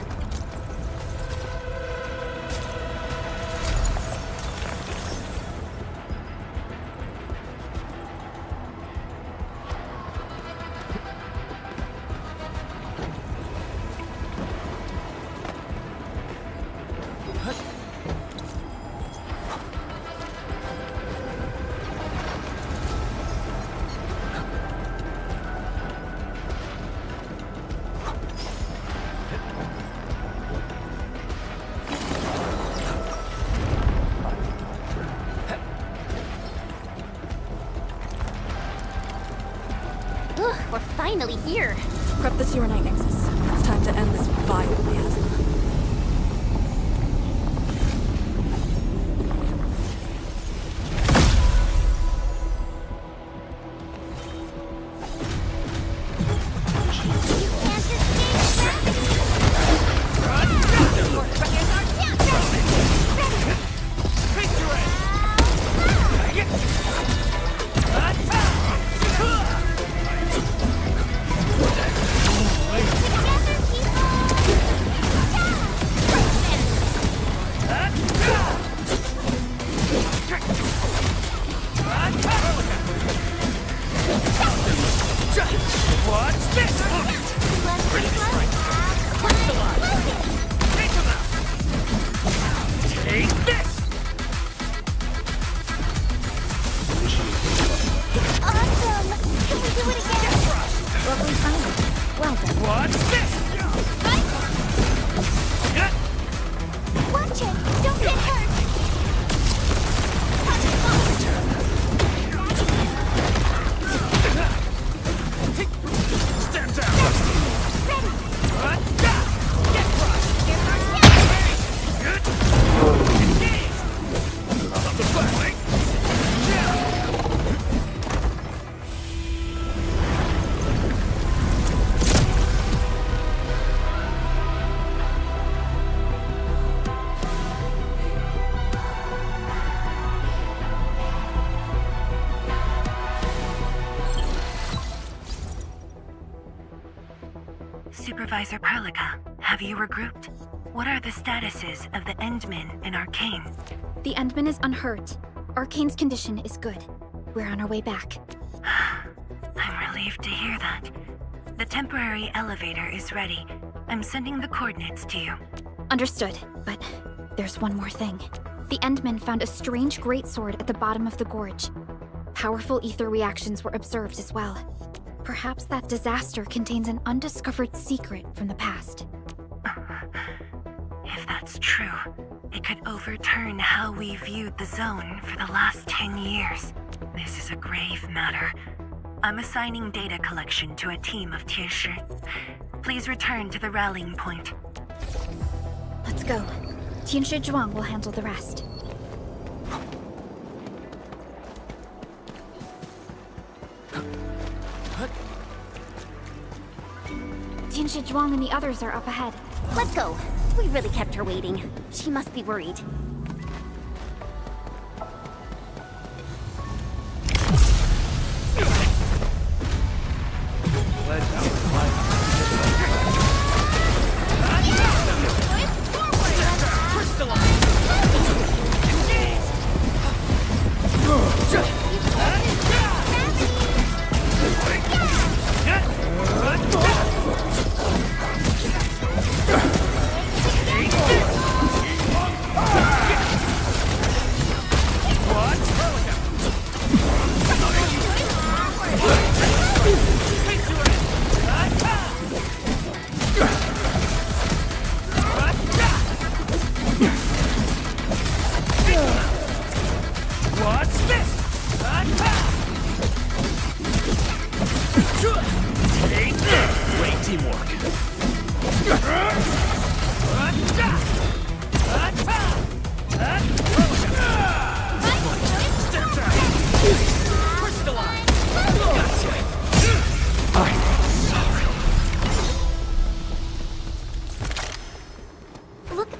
We're finally here. Prep the Uranite Nexus. It's time to end this vile miasma. Supervisor Perlica, have you regrouped? What are the statuses of the Endmin and Arcane? The Endmin is unhurt. Arcane's condition is good. We're on our way back. I'm relieved to hear that. The temporary elevator is ready. I'm sending the coordinates to you. Understood, but there's one more thing. The Endmin found a strange greatsword at the bottom of the gorge. Powerful ether reactions were observed as well. Perhaps that disaster contains an undiscovered secret from the past. If that's true, it could overturn how we viewed the zone for the last 10 years. This is a grave matter. I'm assigning data collection to a team of Tianshi. Please return to the rallying point. Let's go. Tianshi Zhuang will handle the rest. Tianshi Zhuang and the others are up ahead. Let's go. We really kept her waiting. She must be worried.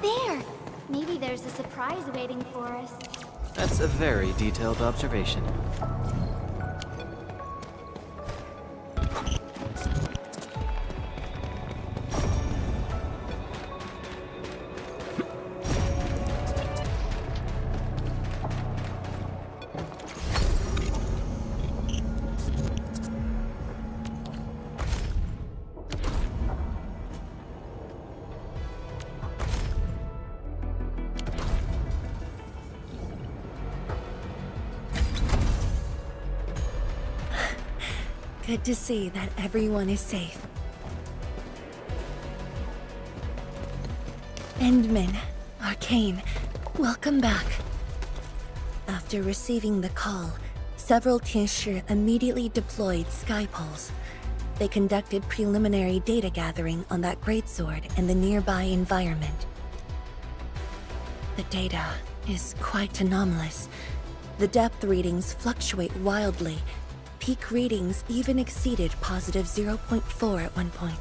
there! Maybe there's a surprise waiting for us. That's a very detailed observation. Good to see that everyone is safe. Endmin, Arcane, welcome back. After receiving the call, several Tianshi immediately deployed skypoles. They conducted preliminary data gathering on that greatsword and the nearby environment. The data is quite anomalous. The depth readings fluctuate wildly. Peak readings even exceeded positive 0.4 at one point.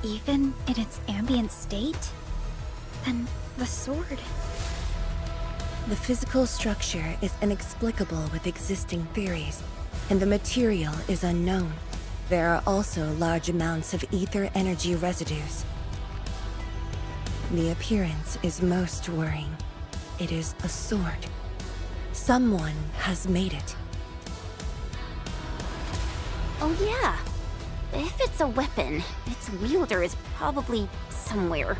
Even in its ambient state? Then the sword... The physical structure is inexplicable with existing theories, and the material is unknown. There are also large amounts of ether energy residues. The appearance is most worrying. It is a sword. Someone has made it. Oh yeah. If it's a weapon, its wielder is probably somewhere.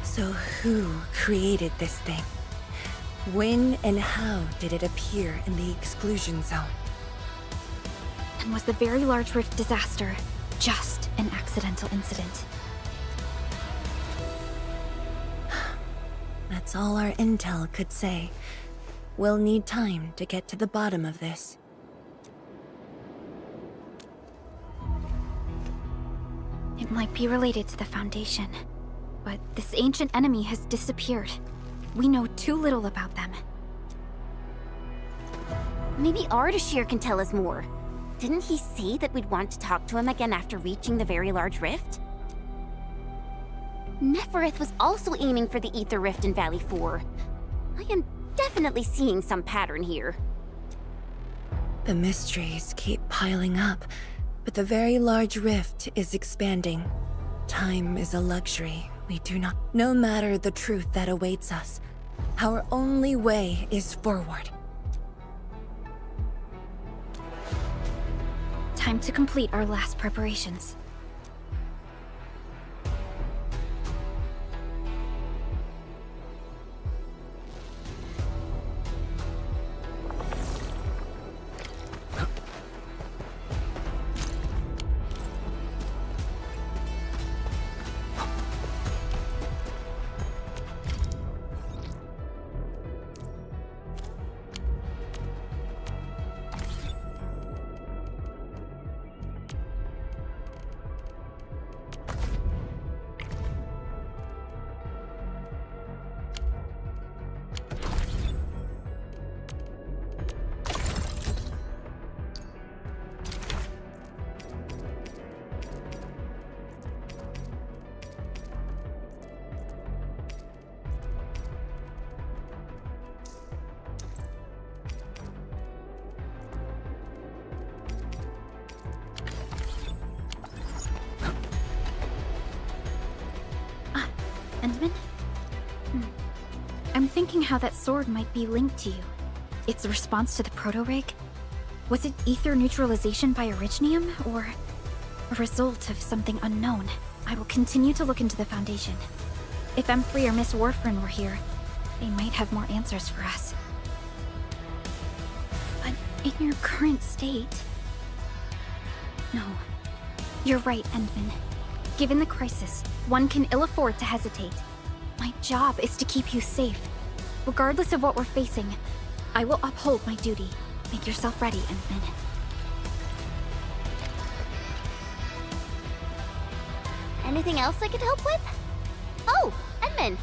So who created this thing? When and how did it appear in the exclusion zone? And was the Very Large Rift disaster just an accidental incident? That's all our intel could say. We'll need time to get to the bottom of this. It might be related to the Foundation, but this ancient enemy has disappeared. We know too little about them. Maybe Ardashir can tell us more. Didn't he say that we'd want to talk to him again after reaching the Very Large Rift? Nefereth was also aiming for the Ether Rift in Valley 4. I am definitely seeing some pattern here. The mysteries keep piling up, but the Very Large Rift is expanding. Time is a luxury we do not... No matter the truth that awaits us, our only way is forward. Time to complete our last preparations. Endmin? I'm thinking how that sword might be linked to you. Its response to the proto-rig? Was it ether neutralization by Originium, or a result of something unknown? I will continue to look into the Foundation. If M3 or Miss Warfrin were here, they might have more answers for us. But in your current state... No. You're right, Endmin. Given the crisis, one can ill afford to hesitate. My job is to keep you safe. Regardless of what we're facing, I will uphold my duty. Make yourself ready, Endmin. Anything else I could help with? Oh, Endmin!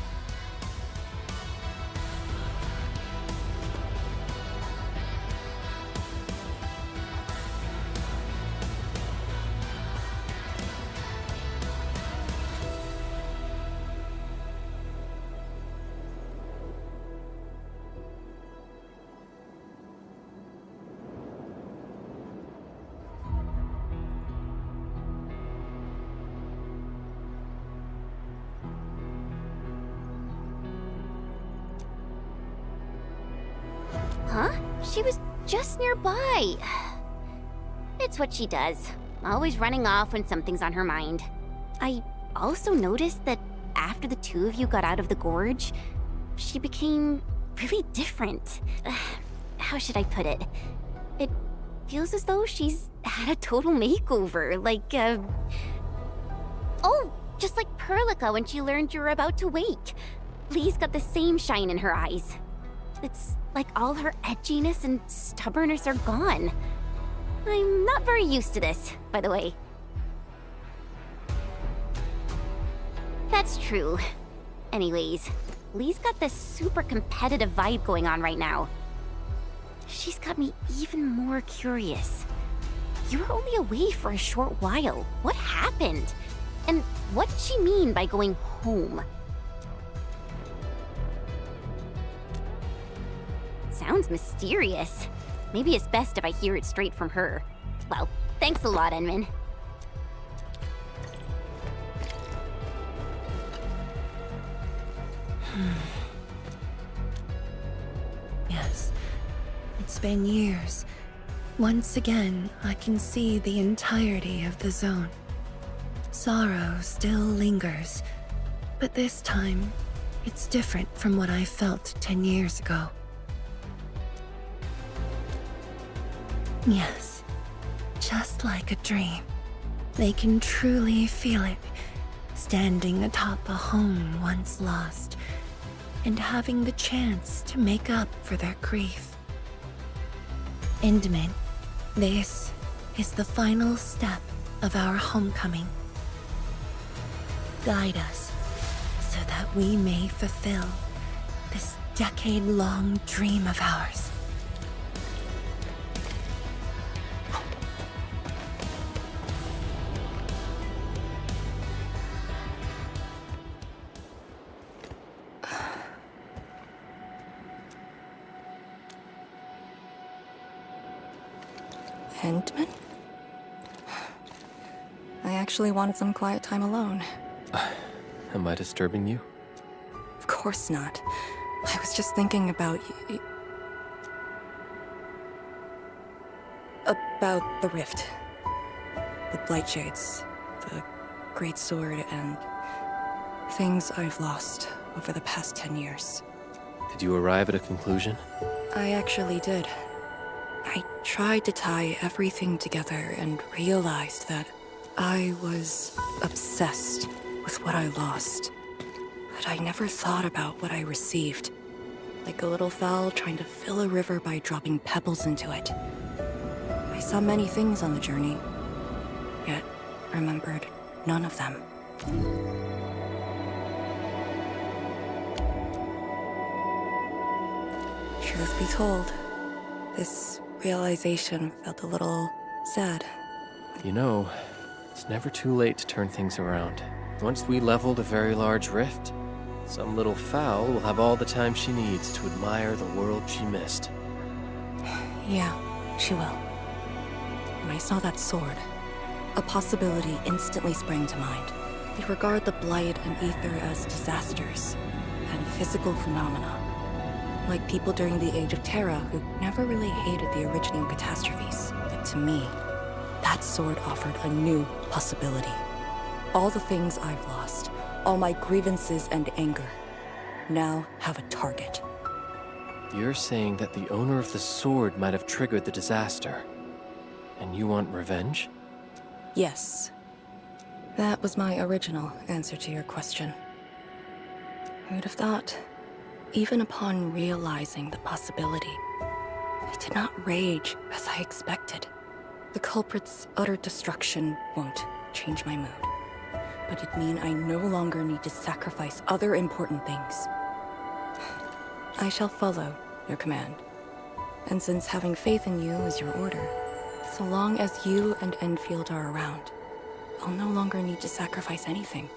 She was just nearby. It's what she does. Always running off when something's on her mind. I also noticed that after the two of you got out of the gorge, she became really different. How should I put it? It feels as though she's had a total makeover, Oh, just like Perlica when she learned you were about to wake. Lee's got the same shine in her eyes. It's like all her edginess and stubbornness are gone. I'm not very used to this, by the way. That's true. Anyways, Lee's got this super competitive vibe going on right now. She's got me even more curious. You were only away for a short while. What happened? And what did she mean by going home? Sounds mysterious. Maybe it's best if I hear it straight from her. Well, thanks a lot, Endmin. Yes, it's been years. Once again, I can see the entirety of the zone. Sorrow still lingers, but this time, it's different from what I felt 10 years ago. Yes, just like a dream. They can truly feel it, standing atop a home once lost, and having the chance to make up for their grief. Endmin, this is the final step of our homecoming. Guide us, so that we may fulfill this decade-long dream of ours. Endmin? I actually wanted some quiet time alone. Am I disturbing you? Of course not. I was just thinking about about the rift. The blight shades, the great sword, and things I've lost over the past 10 years. Did you arrive at a conclusion? I actually did. I tried to tie everything together and realized that I was obsessed with what I lost. But I never thought about what I received. Like a little fowl trying to fill a river by dropping pebbles into it. I saw many things on the journey, yet remembered none of them. Truth be told, this realization felt a little sad. You know, it's never too late to turn things around. Once we leveled a very large rift, some little fowl will have all the time she needs to admire the world she missed. Yeah, she will. When I saw that sword, a possibility instantly sprang to mind. We regard the Blight and Aether as disasters and physical phenomena. Like people during the Age of Terra who never really hated the Originium catastrophes. But to me, that sword offered a new possibility. All the things I've lost, all my grievances and anger, now have a target. You're saying that the owner of the sword might have triggered the disaster, and you want revenge? Yes. That was my original answer to your question. Who'd have thought? Even upon realizing the possibility, I did not rage as I expected. The culprit's utter destruction won't change my mood, but it'd mean I no longer need to sacrifice other important things. I shall follow your command. And since having faith in you is your order, so long as you and Enfield are around, I'll no longer need to sacrifice anything,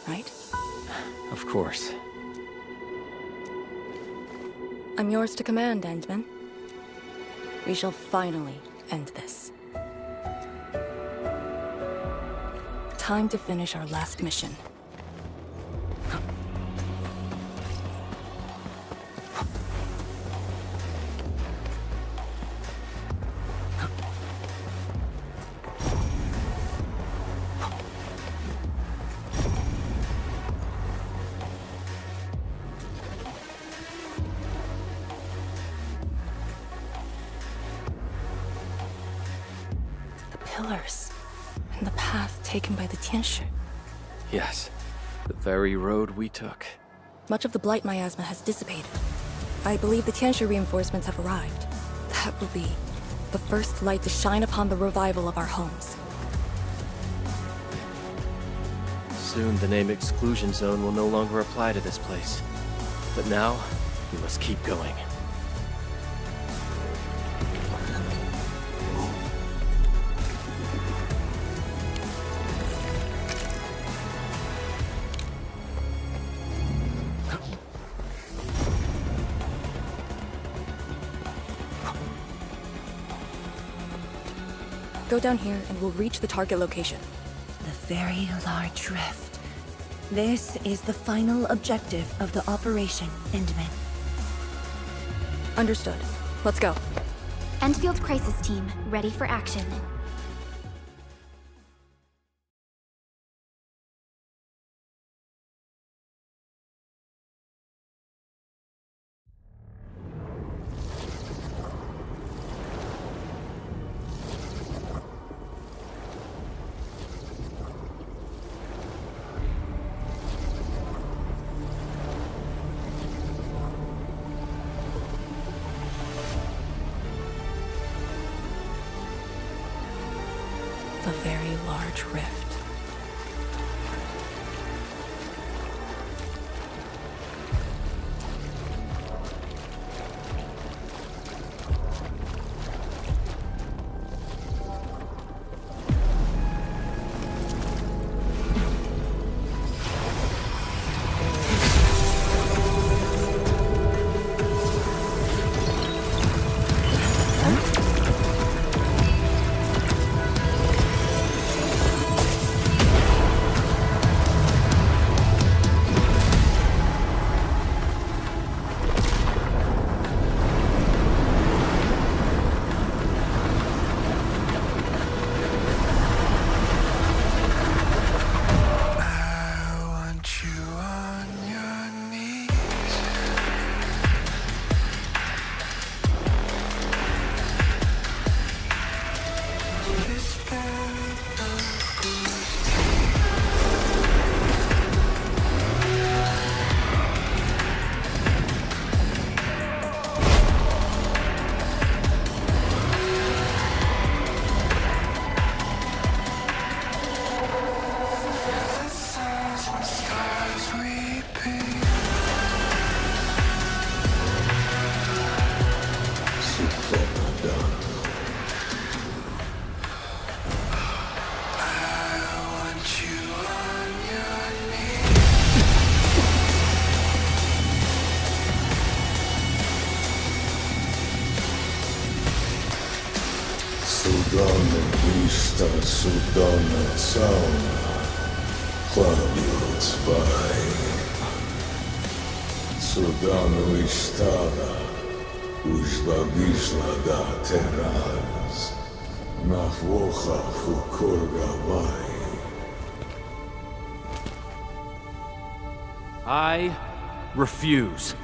right? Of course. I'm yours to command, Endmin. We shall finally end this. Time to finish our last mission. pillars. And the path taken by the Tianshi. Yes, the very road we took. Much of the blight miasma has dissipated. I believe the Tianshi reinforcements have arrived. That will be the first light to shine upon the revival of our homes. Soon the name Exclusion Zone will no longer apply to this place. But now, we must keep going. Go down here and we'll reach the target location. The very large rift. This is the final objective of the Operation Endmin. Understood. Let's go. Enfield Crisis Team, ready for action. The very large rift. Судана сауна, плавают спай. Судану истала, вышла да террас, на флохах у Кургавай. I refuse.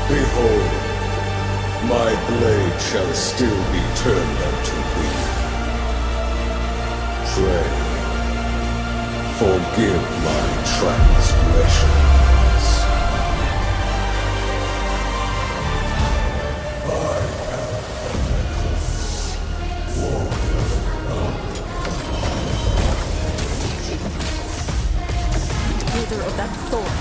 Behold, my blade shall still be turned unto thee. Pray, forgive my transgressions. I am User of that sword.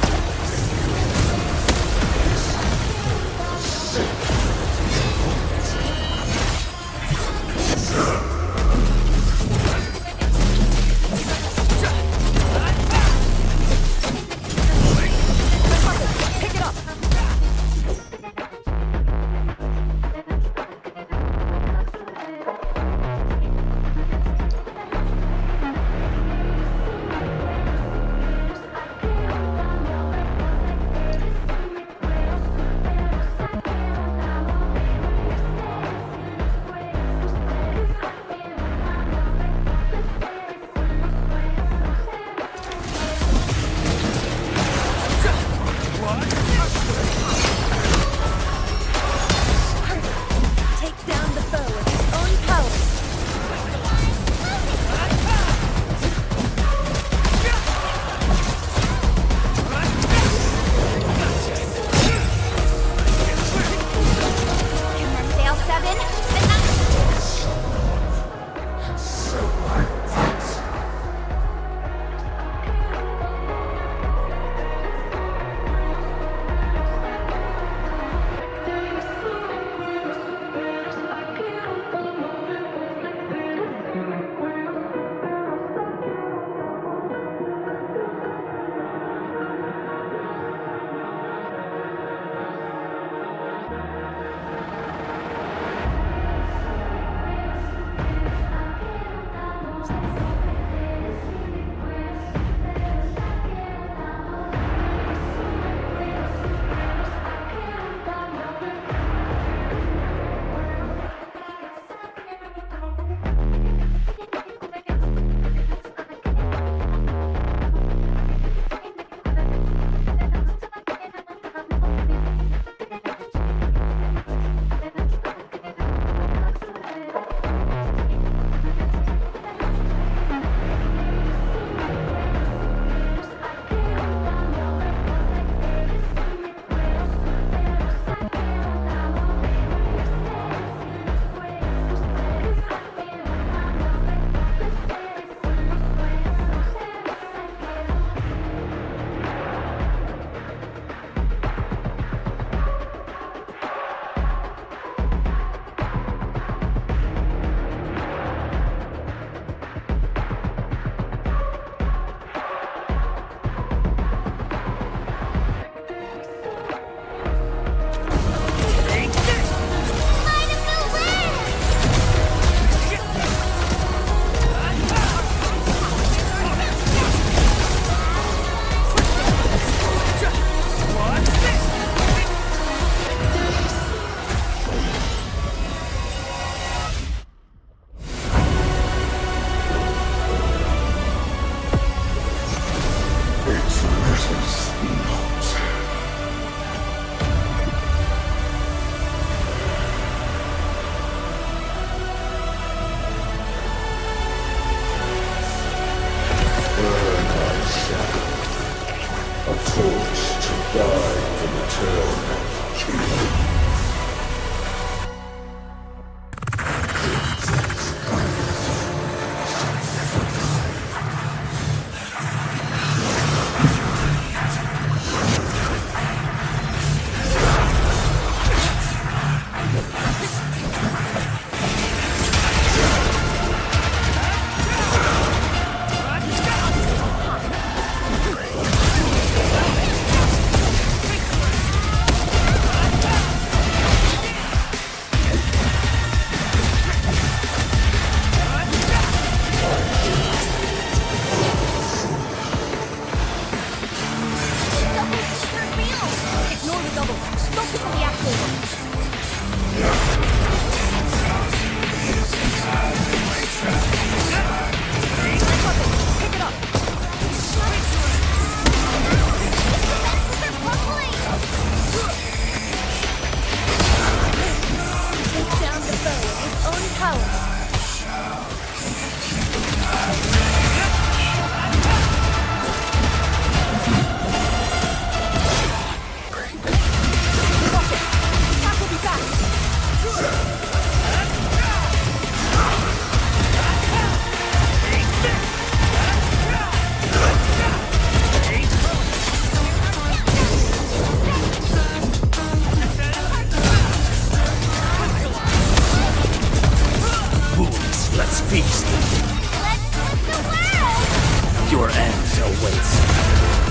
feast. Let's flip the world! Your end awaits.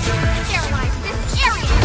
Sterilize this area!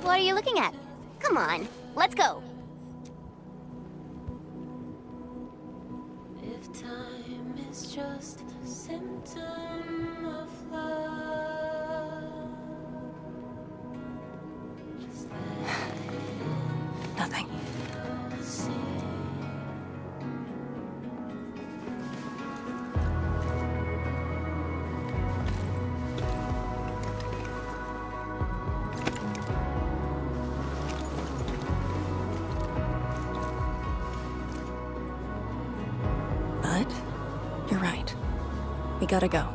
What are you looking at? Come on, let's go. If time is just a symptom of love, Nothing. You're right. We gotta go.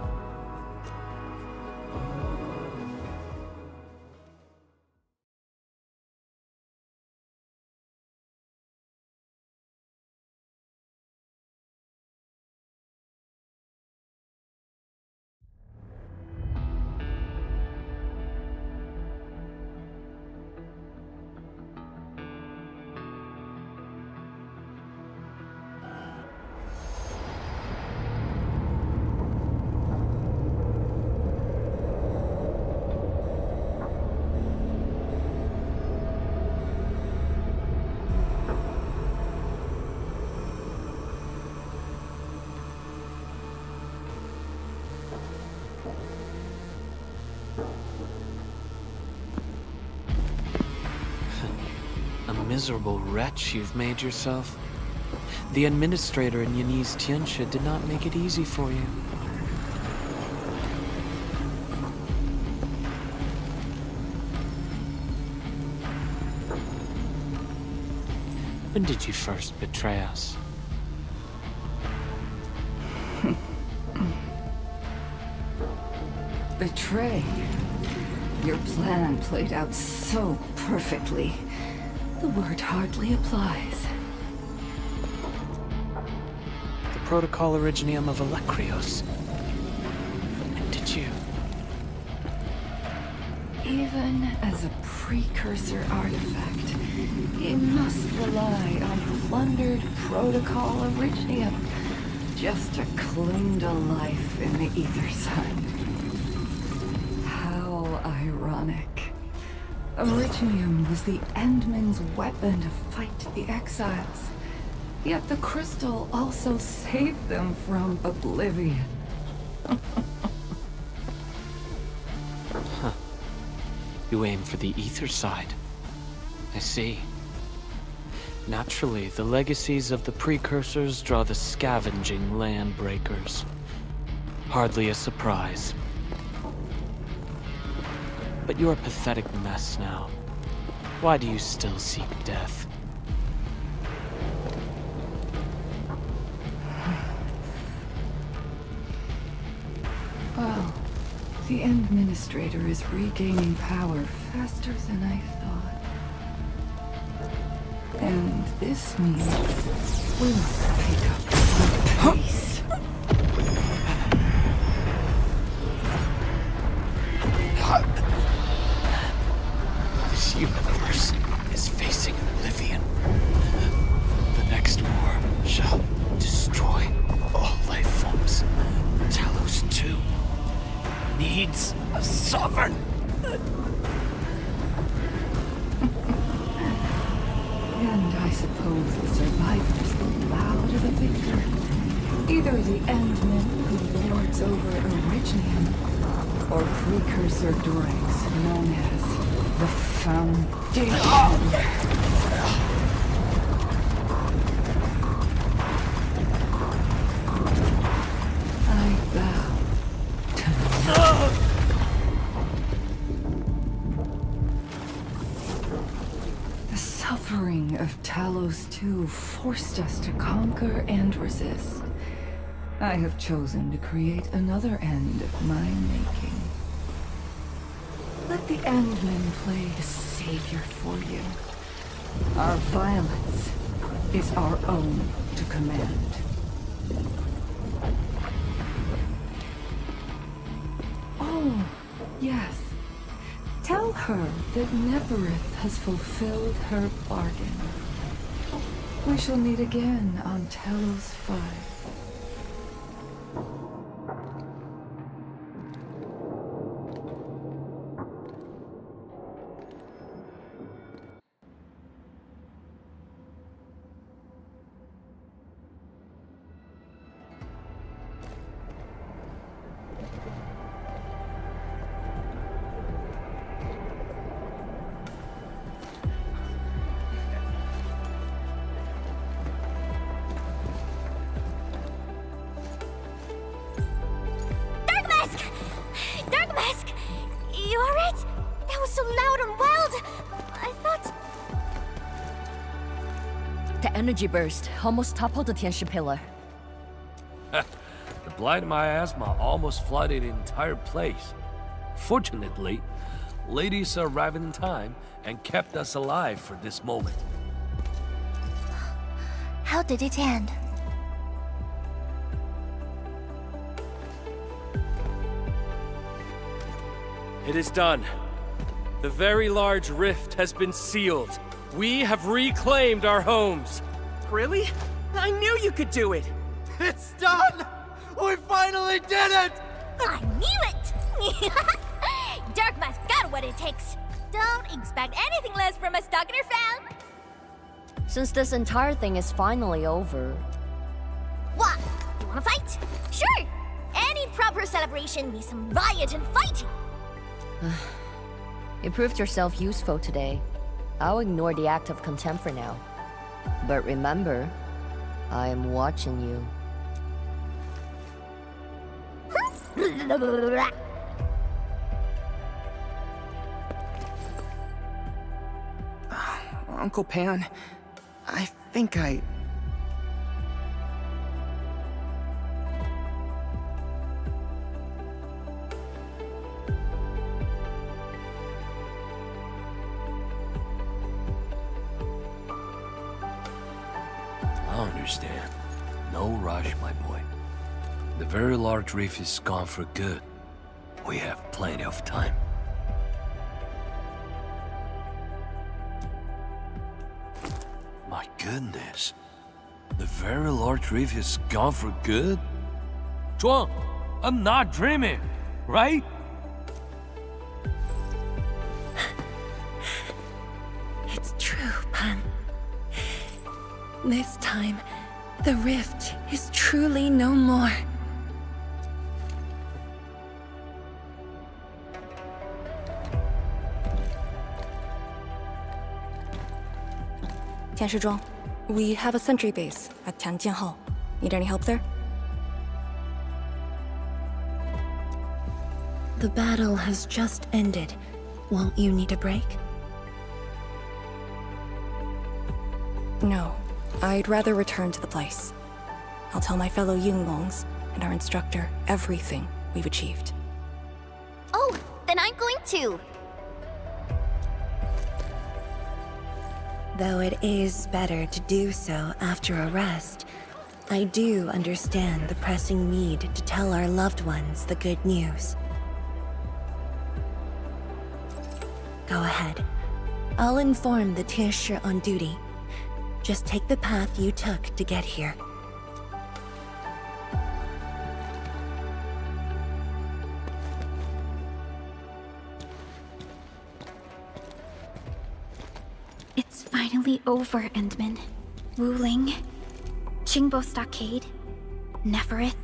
Miserable wretch you've made yourself. The administrator in Yanni's Tianxia did not make it easy for you. When did you first betray us? Betray? Your plan played out so perfectly. The word hardly applies. The Protocol Originium of Electrios. And did you? Even as a precursor artifact, it must rely on plundered Protocol Originium just to cling to life in the ether side. How ironic. Originium was the Endmin's weapon to fight the exiles. Yet the crystal also saved them from oblivion. Huh. You aim for the ether side. I see. Naturally, the legacies of the precursors draw the scavenging land breakers. Hardly a surprise. But you're a pathetic mess now. Why do you still seek death? Well, the Administrator is regaining power faster than I thought. And this means we must pick up our pace. This universe is facing oblivion. The next war shall destroy all life forms. Talos 2 needs a sovereign. And I suppose the survivors will bow to the victor. Either the Endmin, who lords over Originium, or precursor droids known as the Foundation. I bow to nothing. The suffering of Talos 2 forced us to conquer and resist. I have chosen to create another end of my making. Let the Endmin play the savior for you. Our violence is our own to command. Oh, yes. Tell her that Neverith has fulfilled her bargain. We shall meet again on Talos 5. The energy burst almost toppled the Tianxia pillar. The blight miasma almost flooded the entire place. Fortunately, ladies arrived in time and kept us alive for this moment. How did it end? It is done. The very large rift has been sealed. We have reclaimed our homes. Really? I knew you could do it! It's done! We finally did it! I knew it! Darkma's got what it takes. Don't expect anything less from a Stalker fan. Since this entire thing is finally over... What? You wanna fight? Sure! Any proper celebration needs some riot and fighting. You proved yourself useful today. I'll ignore the act of contempt for now. But remember, I am watching you. Uncle Pan, I think I understand. No rush, my boy. The very large reef is gone for good. We have plenty of time. My goodness. The very large reef is gone for good? Zhuang, I'm not dreaming, right? It's true, Pan. This time, the rift is truly no more. Tianshizhuang, we have a sentry base at Tianjian Hall. Need any help there? The battle has just ended. Won't you need a break? No. I'd rather return to the place. I'll tell my fellow Yinglongs and our instructor everything we've achieved. Oh, then I'm going to. Though it is better to do so after a rest, I do understand the pressing need to tell our loved ones the good news. Go ahead. I'll inform the Tianshi on duty. Just take the path you took to get here. It's finally over, Endmin. Wuling, Qingbo Stockade, Neferith,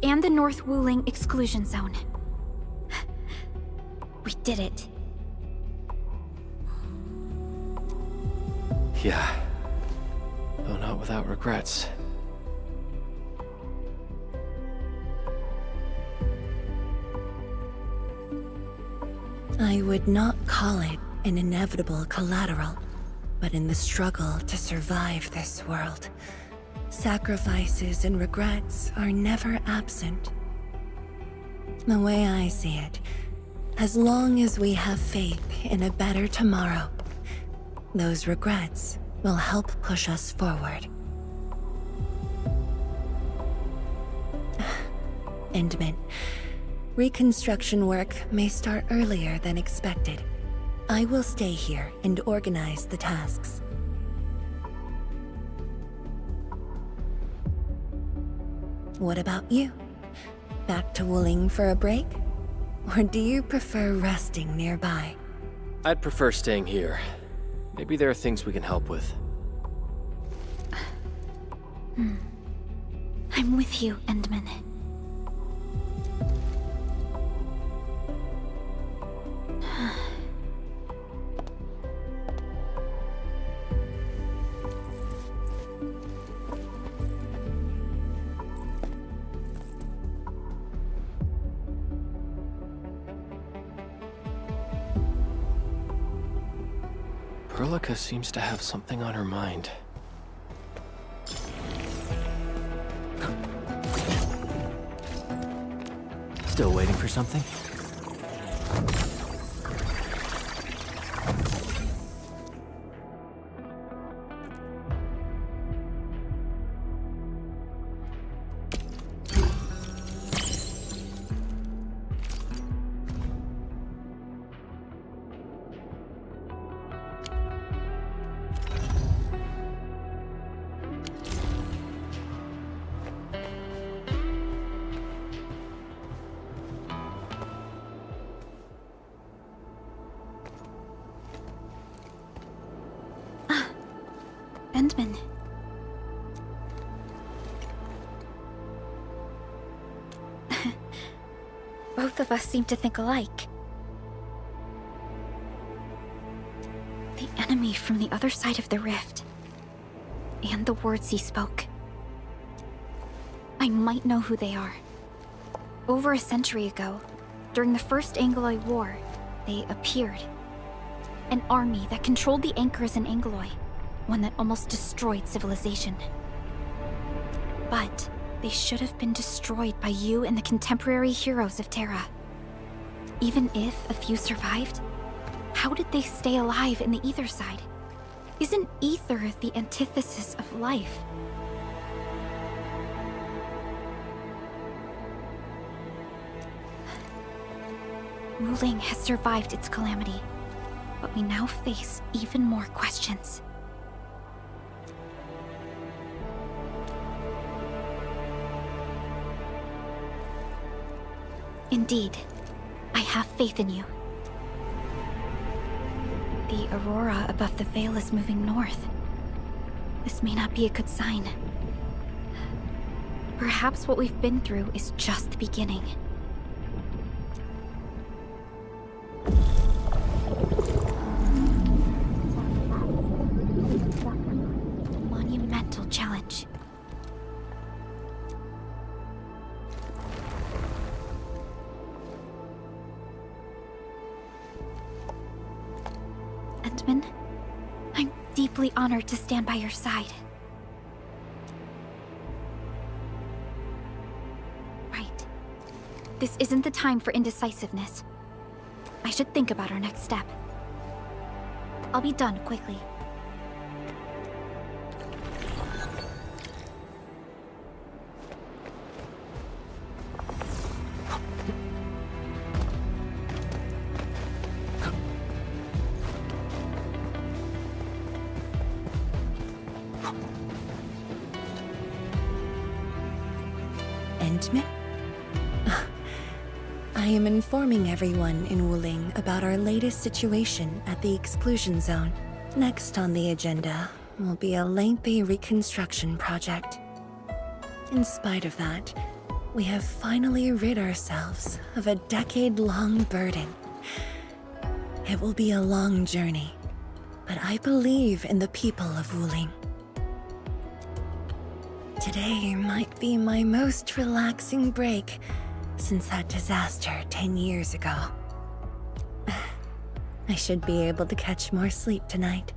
and the North Wuling Exclusion Zone. We did it. Yeah. Though not without regrets. I would not call it an inevitable collateral, but in the struggle to survive this world, sacrifices and regrets are never absent. The way I see it, as long as we have faith in a better tomorrow, those regrets will help push us forward. Endmin, reconstruction work may start earlier than expected. I will stay here and organize the tasks. What about you? Back to Wuling for a break? Or do you prefer resting nearby? I'd prefer staying here. Maybe there are things we can help with. I'm with you, Endmin. Perlica seems to have something on her mind. Still waiting for something? Endmin. Both of us seem to think alike. The enemy from the other side of the rift. And the words he spoke. I might know who they are. Over a century ago, during the First Angloy War, they appeared. An army that controlled the anchors in Angloy. One that almost destroyed civilization. But they should have been destroyed by you and the contemporary heroes of Terra. Even if a few survived, how did they stay alive in the ether side? Isn't ether the antithesis of life? Wuling has survived its calamity, but we now face even more questions. Indeed, I have faith in you. The aurora above the veil is moving north. This may not be a good sign. Perhaps what we've been through is just the beginning. Monumental challenge. Endmin, I'm deeply honored to stand by your side. Right. This isn't the time for indecisiveness. I should think about our next step. I'll be done quickly. Endmin? I am informing everyone in Wuling about our latest situation at the exclusion zone. Next on the agenda will be a lengthy reconstruction project. In spite of that, we have finally rid ourselves of a decade-long burden. It will be a long journey, but I believe in the people of Wuling. Today might be my most relaxing break since that disaster 10 years ago. I should be able to catch more sleep tonight.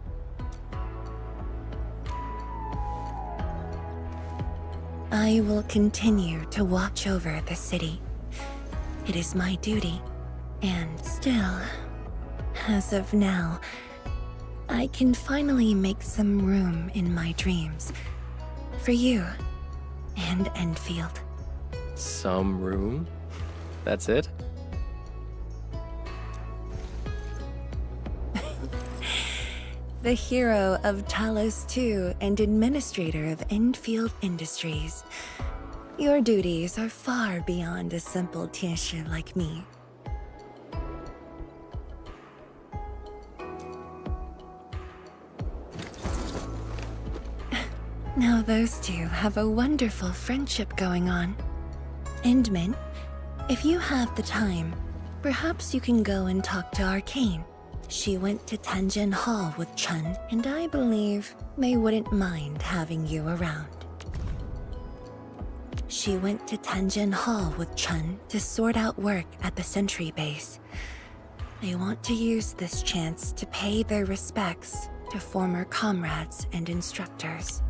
I will continue to watch over the city. It is my duty, and still, as of now, I can finally make some room in my dreams for you and Enfield. Some room? That's it? The hero of Talos II and administrator of Enfield Industries. Your duties are far beyond a simple teacher like me. Now those two have a wonderful friendship going on. Endmin, if you have the time, perhaps you can go and talk to Arcane. She went to Tanjin Hall with Chun, and I believe they wouldn't mind having you around. She went to Tanjin Hall with Chun to sort out work at the Sentry base. They want to use this chance to pay their respects to former comrades and instructors.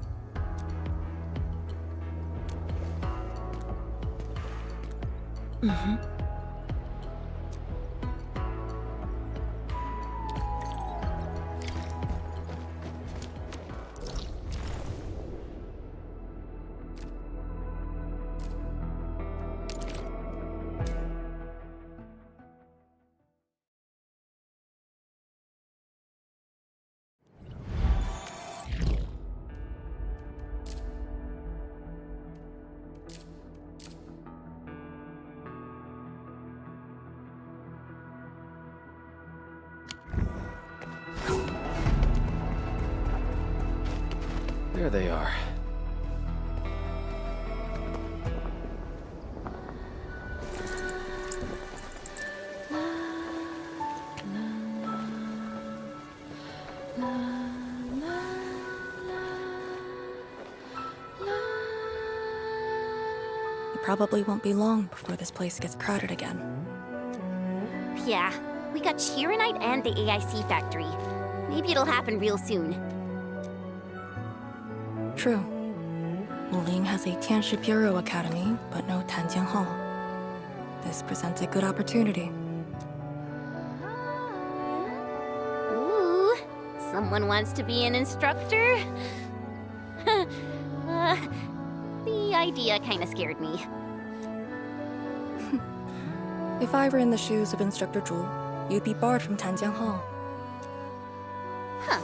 There they are. It probably won't be long before this place gets crowded again. Yeah, we got Chironite and the AIC factory. Maybe it'll happen real soon. True. Wuling has a Tianshi Bureau Academy, but no Tanjiang Hall. This presents a good opportunity. Ooh, someone wants to be an instructor? The idea kinda scared me. If I were in the shoes of Instructor Zhu, you'd be barred from Tanjiang Hall. Huh.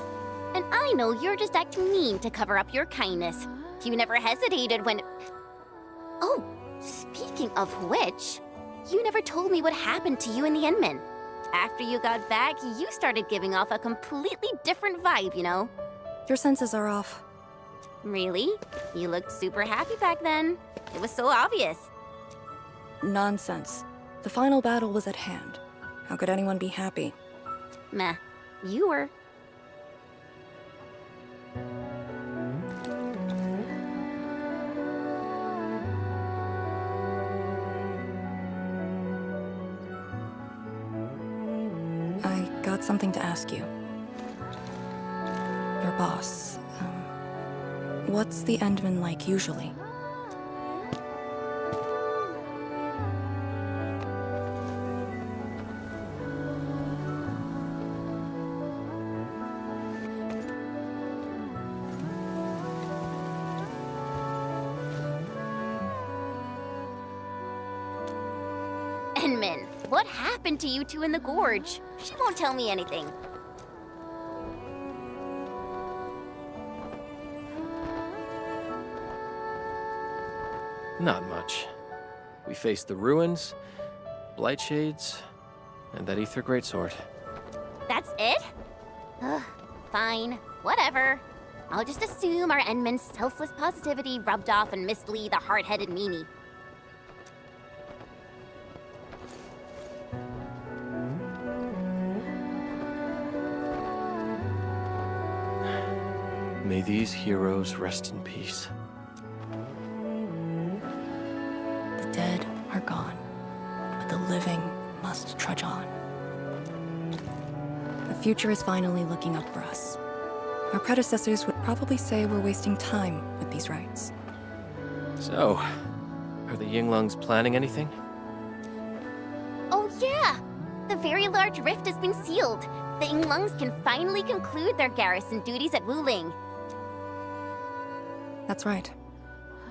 And I know you're just acting mean to cover up your kindness. You never hesitated when... Oh, speaking of which, you never told me what happened to you in the Endmin. After you got back, you started giving off a completely different vibe, you know? Your senses are off. Really? You looked super happy back then. It was so obvious. Nonsense. The final battle was at hand. How could anyone be happy? Meh. You were. I got something to ask you. Your boss, what's the Endmin like usually? Endmin, what happened to you two in the gorge? She won't tell me anything. Not much. We faced the ruins, blight shades, and that ether greatsword. That's it? Ugh, fine. Whatever. I'll just assume our Endmin's selfless positivity rubbed off on Miss Lee, the hard-headed meanie. May these heroes rest in peace. The dead are gone, but the living must trudge on. The future is finally looking up for us. Our predecessors would probably say we're wasting time with these rites. So, are the Yinglungs planning anything? Oh yeah! The very large rift has been sealed. The Yinglungs can finally conclude their garrison duties at Wuling. That's right.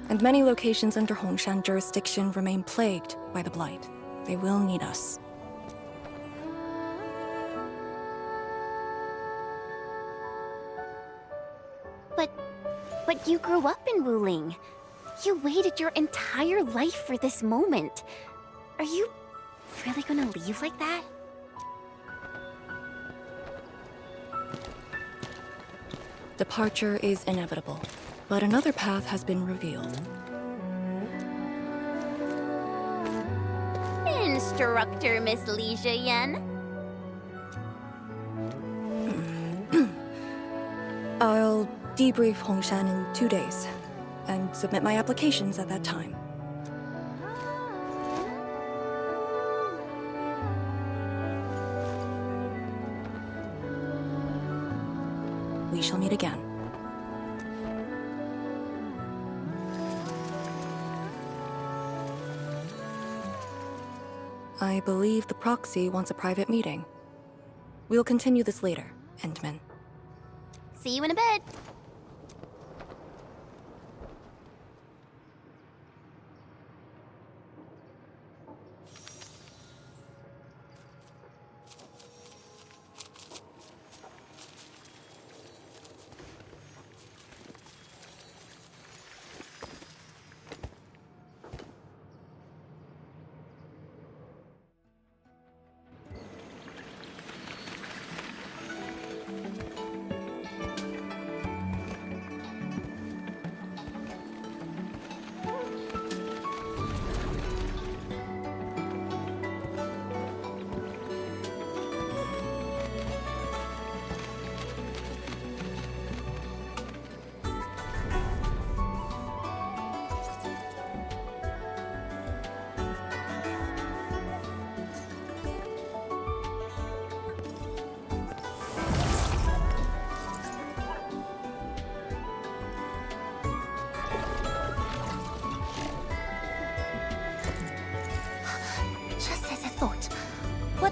And many locations under Hongshan jurisdiction remain plagued by the Blight. They will need us. But you grew up in Wuling. You waited your entire life for this moment. Are you really gonna leave like that? Departure is inevitable, but another path has been revealed. Instructor Miss Li Zheyan. I'll debrief Hongshan in 2 days, and submit my applications at that time. We shall meet again. I believe the proxy wants a private meeting. We'll continue this later, Endmin. See you in a bit.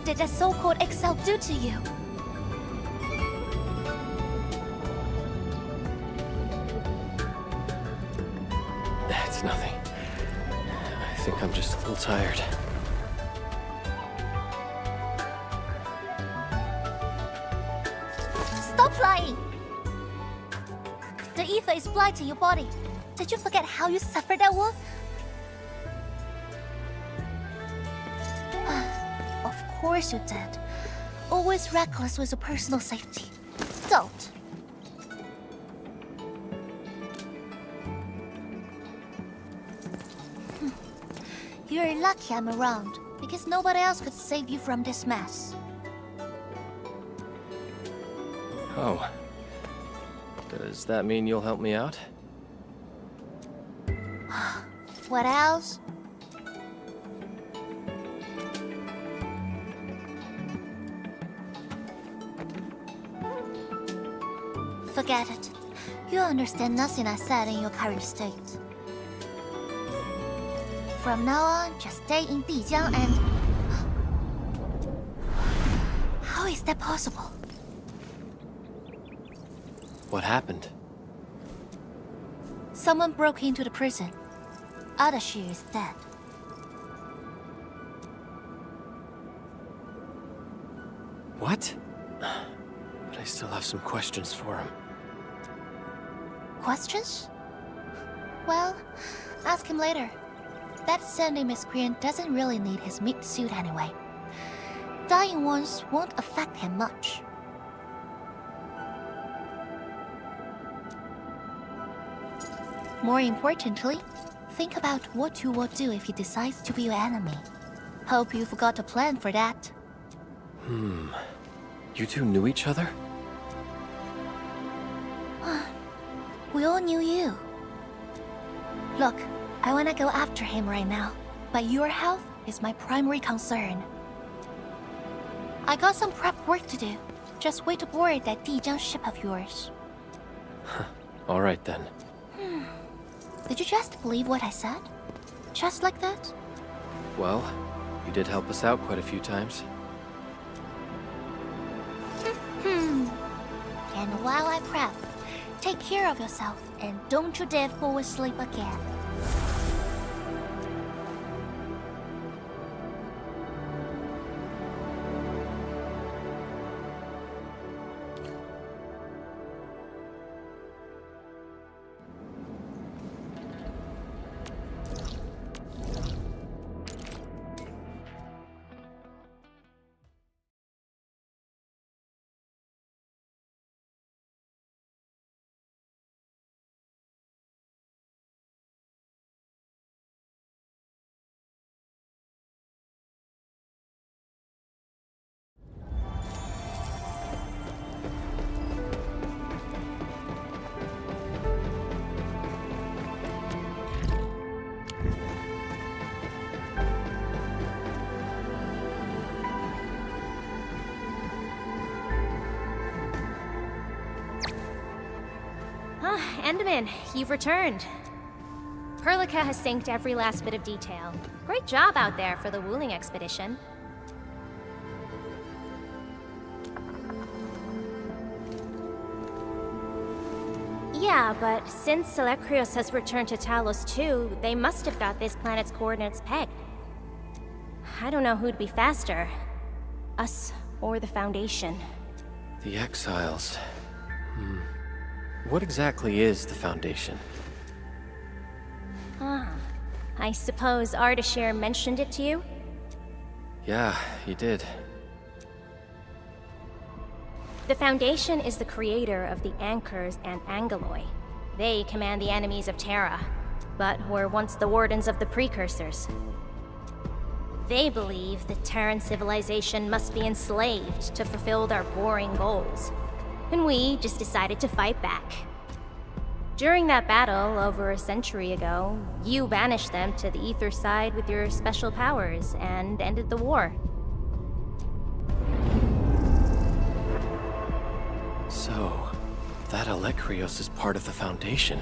What did that so-called exile do to you? It's nothing. I think I'm just a little tired. Stop flying! The ether is blind to your body. Did you forget how you suffered that wound? Of course you did. Always reckless with your personal safety. Don't. You're lucky I'm around, because nobody else could save you from this mess. Oh. Does that mean you'll help me out? What else? Forget it. You understand nothing I said in your current state. From now on, just stay in Dijiang and... How is that possible? What happened? Someone broke into the prison. Ardashir is dead. What? But I still have some questions for him. Questions? Well, ask him later. That Sandy miscreant doesn't really need his meat suit anyway. Dying ones won't affect him much. More importantly, think about what you will do if he decides to be your enemy. Hope you forgot to plan for that. You two knew each other? We all knew you. Look, I wanna go after him right now, but your health is my primary concern. I got some prep work to do. Just wait to board that Dijiang ship of yours. All right then. Did you just believe what I said? Just like that? Well, you did help us out quite a few times. And while I prep, take care of yourself and don't you dare fall asleep again. Endmin, you've returned. Perlica has synced every last bit of detail. Great job out there for the Wuling expedition. Yeah, but since Selekrios has returned to Talos too, they must have got this planet's coordinates pegged. I don't know who'd be faster. Us or the Foundation. The Exiles. What exactly is the Foundation? I suppose Ardashir mentioned it to you? Yeah, he did. The Foundation is the creator of the Anchors and Angeloi. They command the enemies of Terra, but were once the wardens of the Precursors. They believe that Terran civilization must be enslaved to fulfill their boring goals. And we just decided to fight back. During that battle, over a century ago, you banished them to the Ether side with your special powers and ended the war. So, that Selekrios is part of the Foundation.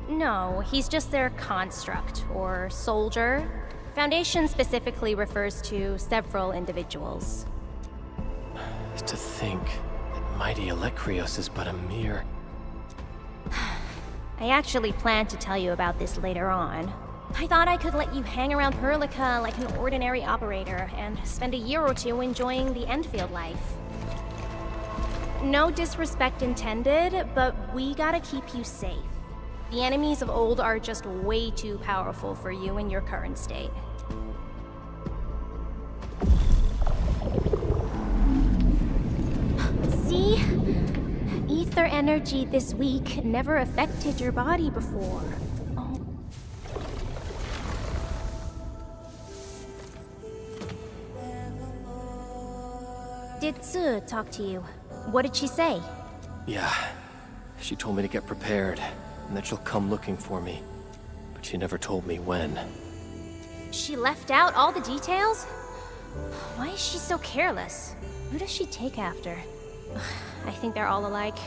No, he's just their construct, or soldier, Foundation specifically refers to several individuals. To think that mighty Elektrios is but a mere... I actually planned to tell you about this later on. I thought I could let you hang around Perlica like an ordinary operator and spend a year or two enjoying the Enfield life. No disrespect intended, but we gotta keep you safe. The enemies of old are just way too powerful for you in your current state. See? Ether energy this week never affected your body before. Oh. Did Tsu talk to you? What did she say? Yeah. She told me to get prepared, and that she'll come looking for me. But she never told me when. She left out all the details? Why is she so careless? Who does she take after? I think they're all alike.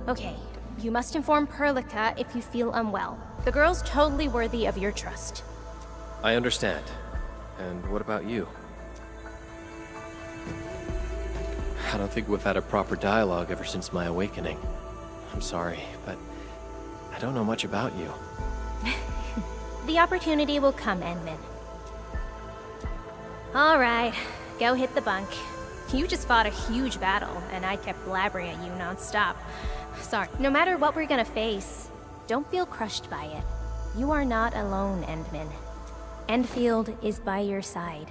Okay, you must inform Perlica if you feel unwell. The girl's totally worthy of your trust. I understand. And what about you? I don't think we've had a proper dialogue ever since my awakening. I'm sorry, but I don't know much about you. The opportunity will come, Endmin. All right, go hit the bunk. You just fought a huge battle, and I kept blabbering at you non-stop. Sorry. No matter what we're gonna face, don't feel crushed by it. You are not alone, Endmin. Enfield is by your side.